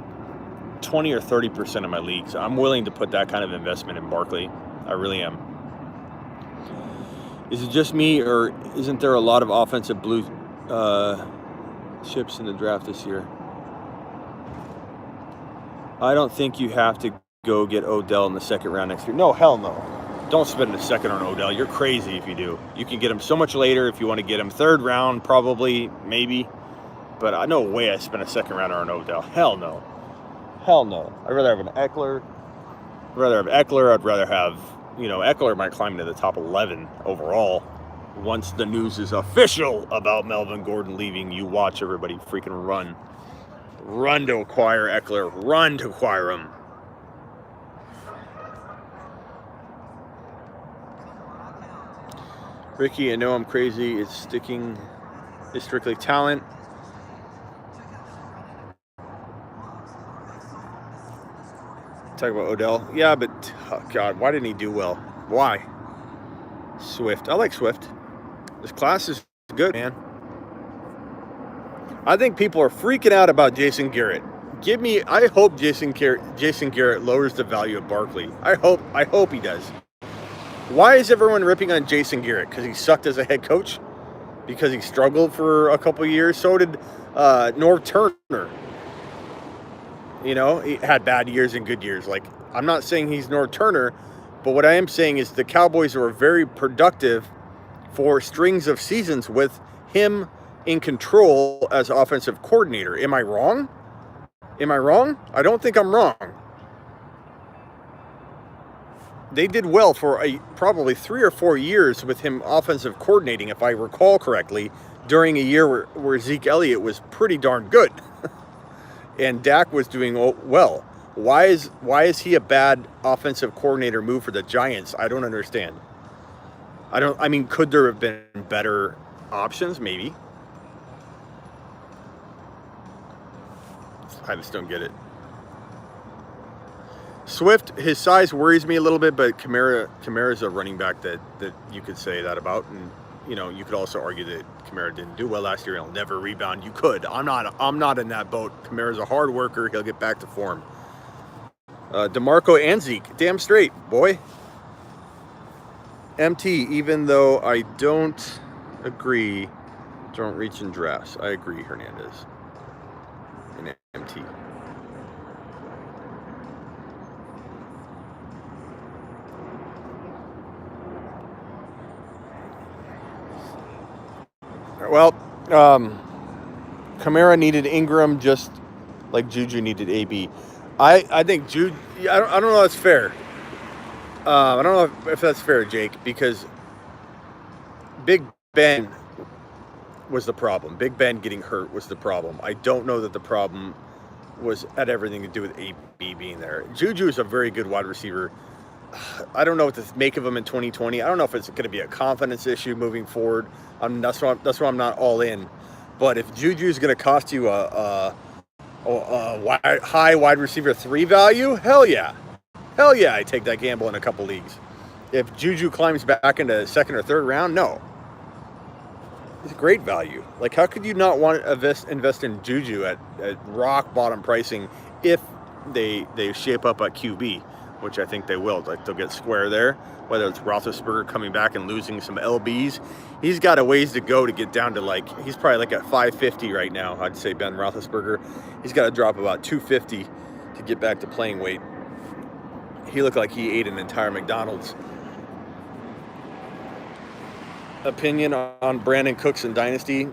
20 or 30% of my leagues. I'm willing to put that kind of investment in Barkley. I really am. Is it just me, or isn't there a lot of offensive blue chips in the draft this year? I don't think you have to go get Odell in the 2nd round next year. No, hell no. Don't spend a second on Odell. You're crazy if you do. You can get him so much later if you want to get him 3rd round, probably, maybe. But I no way I spent a 2nd rounder on Odell. Hell no. Hell no. I'd rather have an Eckler. I'd rather have, Eckler might climb to the top 11 overall. Once the news is official about Melvin Gordon leaving, you watch everybody freaking run. Run to acquire Eckler. Run to acquire him. Ricky, I know I'm crazy. It's strictly talent. Talk about Odell. Yeah, but, oh God, why didn't he do well? Why? Swift. I like Swift. This class is good, man. I think people are freaking out about Jason Garrett. I hope Jason Garrett lowers the value of Barkley. I hope he does. Why is everyone ripping on Jason Garrett? Because he sucked as a head coach? Because he struggled for a couple years? So did Norv Turner. You know, he had bad years and good years. Like, I'm not saying he's North Turner, but what I am saying is the Cowboys were very productive for strings of seasons with him in control as offensive coordinator. Am I wrong? Am I wrong? I don't think I'm wrong. They did well for probably 3 or 4 years with him offensive coordinating, if I recall correctly, during a year where Zeke Elliott was pretty darn good. And Dak was doing well. Why is he a bad offensive coordinator move for the Giants? I don't understand. I mean, could there have been better options? Maybe. I just don't get it. Swift, his size worries me a little bit, but Kamara's a running back that you could say that about, and you know, you could also argue that Kamara didn't do well last year. He'll never rebound. You could. I'm not in that boat. Kamara's a hard worker. He'll get back to form. DeMarco and Zeke, damn straight, boy. MT, even though I don't agree, don't reach in drafts. I agree, Hernandez. And MT. Well, Kamara needed Ingram just like Juju needed AB. I think Juju. I don't know if that's fair. I don't know if that's fair, Jake, because Big Ben was the problem. Big Ben getting hurt was the problem. I don't know that the problem had everything to do with AB being there. Juju is a very good wide receiver. I don't know what to make of him in 2020. I don't know if it's going to be a confidence issue moving forward. That's why I'm not all in. But if Juju is going to cost you a high wide receiver 3 value, hell yeah, I take that gamble in a couple leagues. If Juju climbs back into 2nd or 3rd round, no, it's great value. Like, how could you not want to invest in Juju at rock bottom pricing if they shape up at QB? Which I think they will. Like, they'll get square there. Whether it's Roethlisberger coming back and losing some LBs, he's got a ways to go to get down to, like, he's probably like at 550 right now. I'd say Ben Roethlisberger. He's got to drop about 250 to get back to playing weight. He looked like he ate an entire McDonald's. Opinion on Brandon Cooks and Dynasty?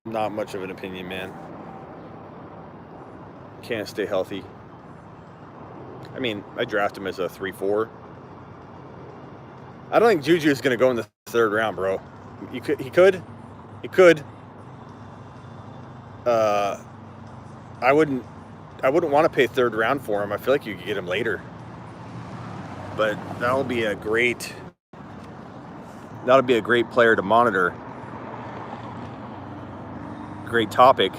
Not much of an opinion, man. Can't stay healthy. I mean, I draft him as a 3-4. I don't think Juju is going to go in the 3rd round, bro. He could. I wouldn't want to pay 3rd round for him. I feel like you could get him later. But that'll be a great player to monitor. Great topic.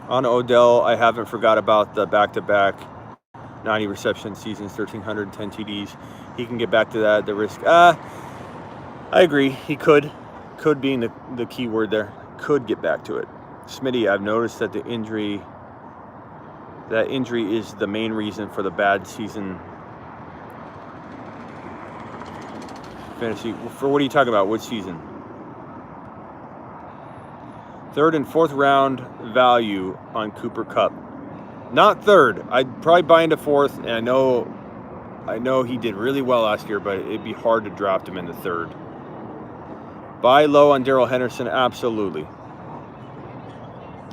On Odell, I haven't forgot about the back-to-back 90 reception seasons, 1,310 TDs. He can get back to that. The risk, I agree. He could being the key word there. Could get back to it. Smitty, I've noticed that that injury is the main reason for the bad season. Fantasy. For what are you talking about? What season? 3rd and 4th round value on Cooper Kupp. Not 3rd. I'd probably buy into 4th, and I know he did really well last year, but it'd be hard to draft him in the 3rd. Buy low on Darrell Henderson, absolutely.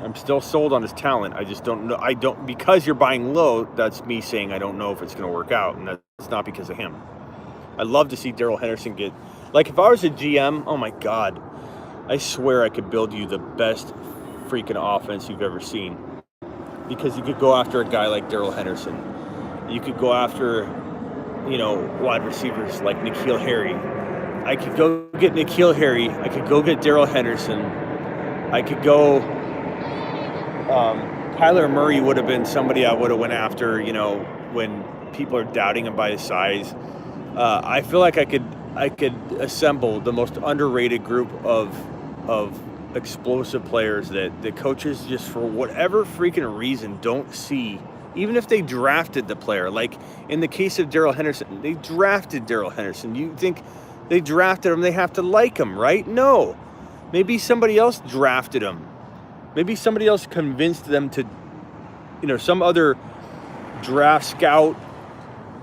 I'm still sold on his talent. I just don't know. Because you're buying low, that's me saying I don't know if it's going to work out, and that's not because of him. I'd love to see Darrell Henderson get, like, if I was a GM, oh my God, I swear I could build you the best freaking offense you've ever seen. Because you could go after a guy like Darrell Henderson. You could go after, wide receivers like N'Keal Harry. I could go get N'Keal Harry. I could go get Darrell Henderson. I could go... Kyler Murray would have been somebody I would have went after, when people are doubting him by his size. I feel like I could assemble the most underrated group of explosive players that the coaches just for whatever freaking reason don't see, even if they drafted the player. Like in the case of Darrell Henderson, they drafted Darrell Henderson. You think they drafted him, they have to like him, right? No. Maybe somebody else drafted him. Maybe somebody else convinced them to, some other draft scout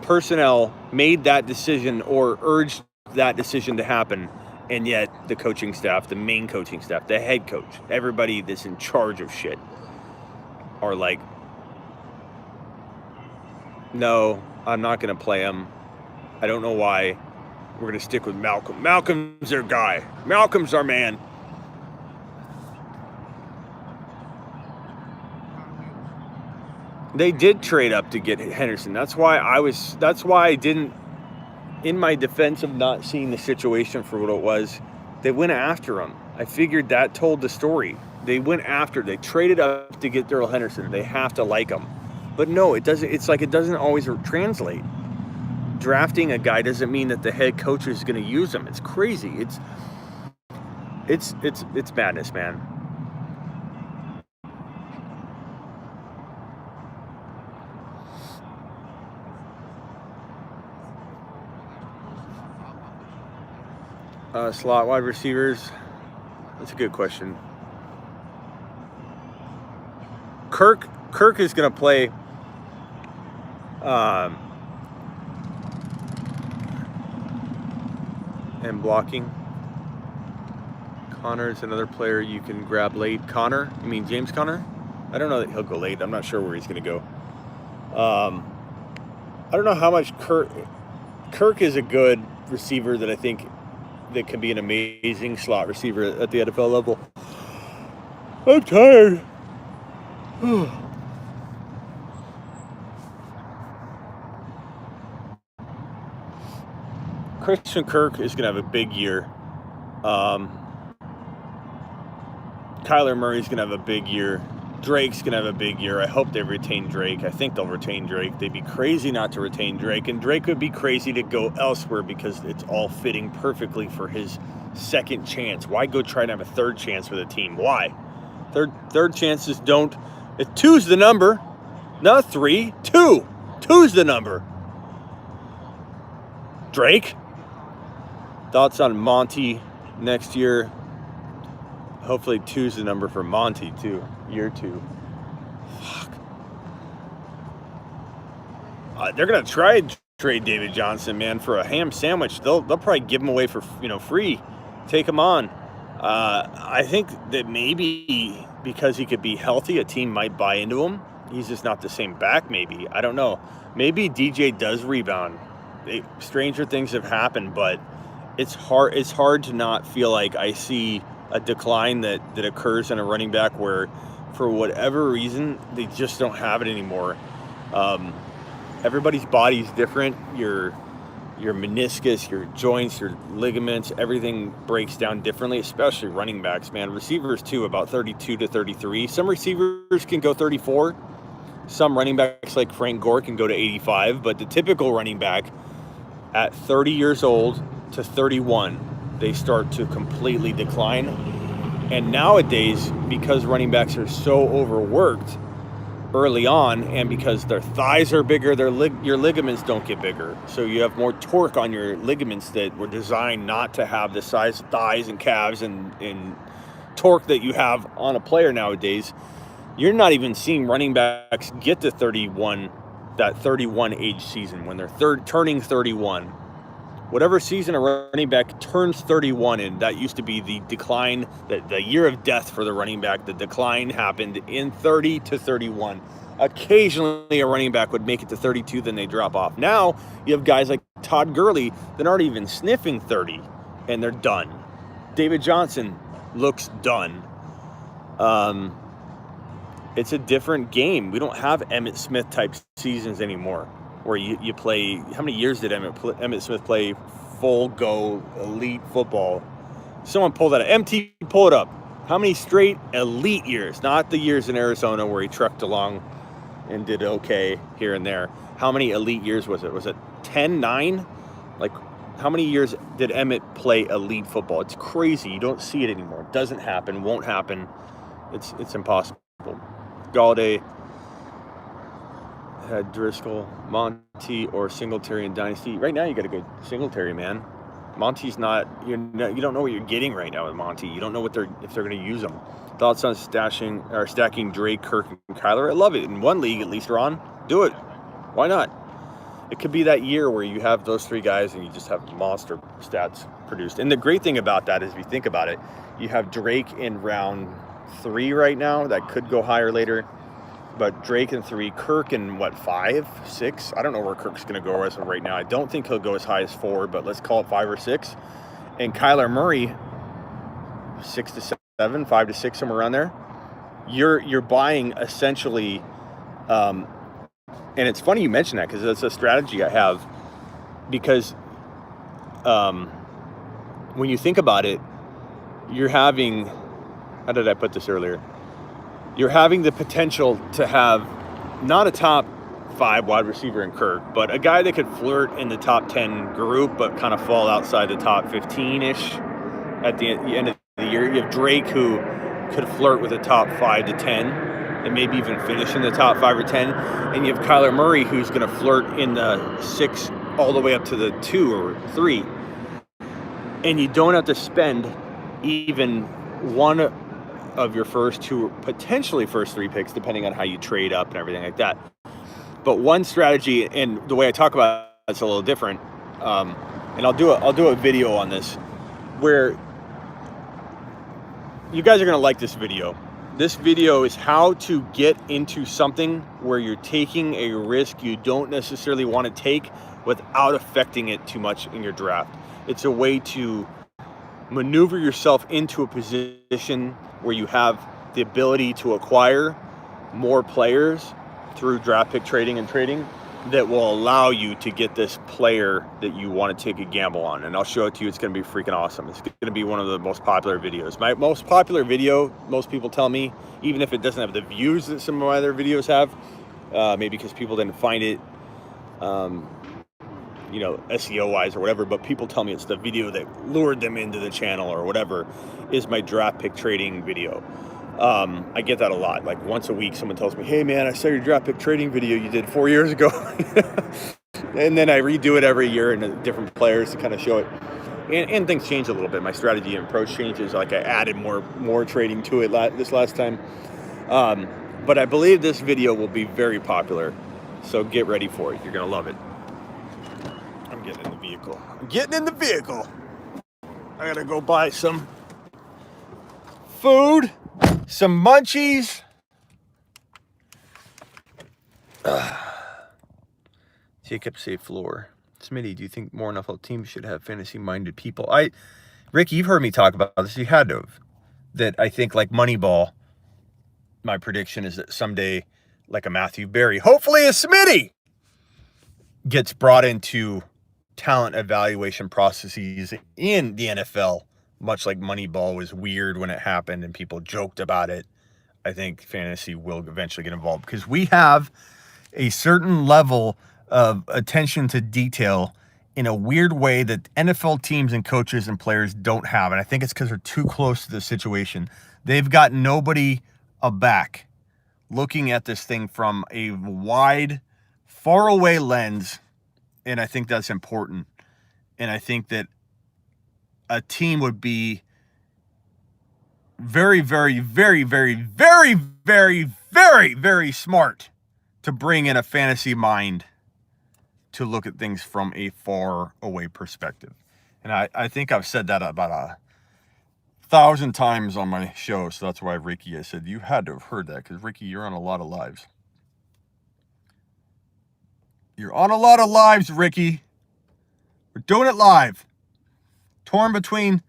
personnel made that decision or urged that decision to happen. And yet the coaching staff, the main coaching staff, the head coach, everybody that's in charge of shit are like, no, I'm not going to play him. I don't know why. We're going to stick with Malcolm. Malcolm's their guy. Malcolm's our man. They did trade up to get Henderson. That's why I didn't, in my defense of not seeing the situation for what it was, they went after him. I figured that told the story. They traded up to get Darrell Henderson. They have to like him. But no, it doesn't. It's like it doesn't always translate. Drafting a guy doesn't mean that the head coach is going to use him. It's crazy. It's madness, man. Slot wide receivers. That's a good question. Kirk is going to play. And blocking. Connor's another player you can grab late. Connor? You mean James Conner? I don't know that he'll go late. I'm not sure where he's going to go. I don't know how much Kirk is a good receiver that I think that can be an amazing slot receiver at the NFL level. I'm tired. Christian Kirk is going to have a big year. Kyler Murray's going to have a big year. Drake's going to have a big year. I hope they retain Drake. I think they'll retain Drake. They'd be crazy not to retain Drake. And Drake would be crazy to go elsewhere because it's all fitting perfectly for his second chance. Why go try to have a third chance with a team? Why? Third chances don't. Two's the number. Not 3. 2. 2's the number. Drake? Thoughts on Monty next year? Hopefully 2's the number for Monty too. Year 2. Fuck. They're gonna try and trade David Johnson, man, for a ham sandwich. They'll probably give him away for free. Take him on. I think that maybe because he could be healthy, a team might buy into him. He's just not the same back. Maybe, I don't know. Maybe DJ does rebound. Stranger things have happened, but it's hard to not feel like I see a decline that occurs in a running back where, for whatever reason, they just don't have it anymore. Everybody's body's different. Your meniscus, your joints, your ligaments, everything breaks down differently, especially running backs, man. Receivers too, about 32 to 33. Some receivers can go 34. Some running backs like Frank Gore can go to 85, but the typical running back at 30 years old to 31, they start to completely decline. And nowadays, because running backs are so overworked early on, and because their thighs are bigger, your ligaments don't get bigger. So you have more torque on your ligaments that were designed not to have the size of thighs and calves and torque that you have on a player nowadays. You're not even seeing running backs get to 31, that 31 age season when they're turning 31. Whatever season a running back turns 31 in, that used to be the decline, the year of death for the running back. The decline happened in 30 to 31. Occasionally a running back would make it to 32, then they drop off. Now you have guys like Todd Gurley that aren't even sniffing 30, and they're done. David Johnson looks done. It's a different game. We don't have Emmitt Smith type seasons anymore, where you play. How many years did Emmitt Smith play full go elite football? Someone pull that up. MT, pull it up. How many straight elite years? Not the years in Arizona where he trucked along and did okay here and there. How many elite years was it? Was it 10, 9? Like, how many years did Emmitt play elite football? It's crazy. You don't see it anymore. It doesn't happen. Won't happen. It's impossible. Galladay had Driscoll, Monty, or Singletary in Dynasty. Right now, you got to go Singletary, man. Monty's not, you don't know what you're getting right now with Monty. You don't know if they're going to use him. Thoughts on stacking Drake, Kirk, and Kyler? I love it. In one league, at least, Ron, do it. Why not? It could be that year where you have those 3 guys and you just have monster stats produced. And the great thing about that is, if you think about it, you have Drake in round 3 right now. That could go higher later. But Drake in 3, Kirk in 5, 6? I don't know where Kirk's going to go as of right now. I don't think he'll go as high as 4, but let's call it 5 or 6. And Kyler Murray, 6 to 7, 5 to 6, somewhere around there. You're buying essentially, and it's funny you mention that, because that's a strategy I have. Because when you think about it, you're having, how did I put this earlier? You're having the potential to have not a top 5 wide receiver in Kirk, but a guy that could flirt in the top 10 group, but kind of fall outside the top 15-ish at the end of the year. You have Drake, who could flirt with the top 5 to 10 and maybe even finish in the top 5 or 10. And you have Kyler Murray, who's going to flirt in the 6 all the way up to the 2 or 3. And you don't have to spend even one of your first 2, potentially first 3 picks, depending on how you trade up and everything like that. But one strategy, and the way I talk about it's a little different, and I'll do a video on this, where you guys are going to like this video. This video is how to get into something where you're taking a risk you don't necessarily want to take without affecting it too much in your draft. It's a way to maneuver yourself into a position where you have the ability to acquire more players through draft pick trading and trading that will allow you to get this player that you want to take a gamble on. And I'll show it to you. It's going to be freaking awesome. It's going to be one of the most popular videos. My most popular video, most people tell me, even if it doesn't have the views that some of my other videos have, maybe because people didn't find it, SEO wise or whatever, but people tell me it's the video that lured them into the channel or whatever, is my draft pick trading video. I get that a lot. Like once a week, someone tells me, "Hey man, I saw your draft pick trading video you did 4 years ago." And then I redo it every year and different players to kind of show it. And things change a little bit. My strategy and approach changes. Like I added more trading to it this last time. But I believe this video will be very popular. So get ready for it. You're going to love it. I'm getting in the vehicle. I got to go buy some food, some munchies. Jacob say floor. Smitty, do you think more NFL teams should have fantasy-minded people? Ricky, you've heard me talk about this. You had to have. That I think like Moneyball, my prediction is that someday, like a Matthew Berry, hopefully a Smitty, gets brought into talent evaluation processes in the NFL, much like Moneyball was weird when it happened and people joked about it. I think fantasy will eventually get involved because we have a certain level of attention to detail in a weird way that NFL teams and coaches and players don't have. And I think it's because they're too close to the situation. They've got nobody aback looking at this thing from a wide, far away lens. And I think that's important. And I think that a team would be very, very, very, very, very, very, very, very smart to bring in a fantasy mind to look at things from a far away perspective. And I think I've said that about 1,000 times on my show. So that's why, Ricky, I said you had to have heard that, because Ricky, you're on a lot of lives. You're on a lot of lives, Ricky. We're doing it live. Torn between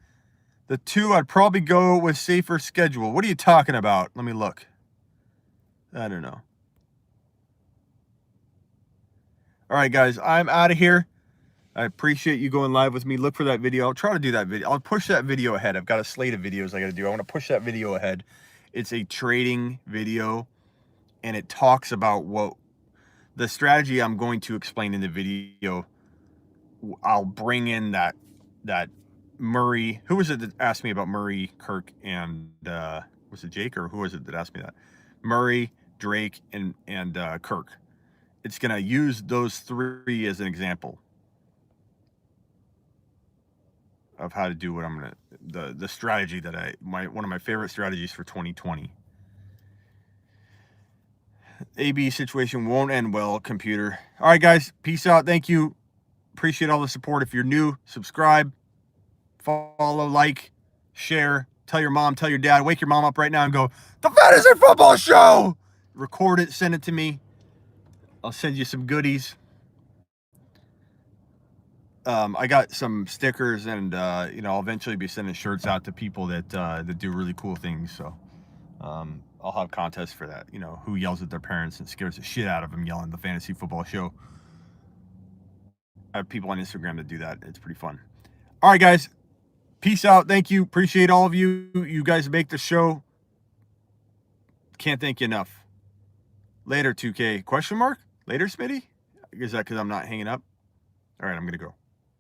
the two. I'd probably go with safer schedule. What are you talking about? Let me look. I don't know. All right, guys, I'm out of here. I appreciate you going live with me. Look for that video. I'll try to do that video. I'll push that video ahead. I've got a slate of videos I got to do. I want to push that video ahead. It's a trading video, and it talks about what the strategy I'm going to explain in the video. I'll bring in that Murray. Who was it that asked me about Murray, Kirk, and was it Jake, or who was it that asked me that? Murray, Drake, and Kirk. It's going to use those three as an example. of how to do what I'm gonna, the strategy that one of my favorite strategies for 2020. AB situation won't end well, computer. All right, guys, peace out. Thank you. Appreciate all the support. If you're new, subscribe, follow, like, share, tell your mom, tell your dad, wake your mom up right now and go, "The Fantasy Football Show!" Record it, send it to me. I'll send you some goodies. I got some stickers, and I'll eventually be sending shirts out to people that do really cool things. So I'll have contests for that. Who yells at their parents and scares the shit out of them yelling the Fantasy Football Show. I have people on Instagram that do that. It's pretty fun. All right, guys. Peace out. Thank you. Appreciate all of you. You guys make the show. Can't thank you enough. Later, 2K? Question mark? Later, Smitty? Is that because I'm not hanging up? All right, I'm going to go.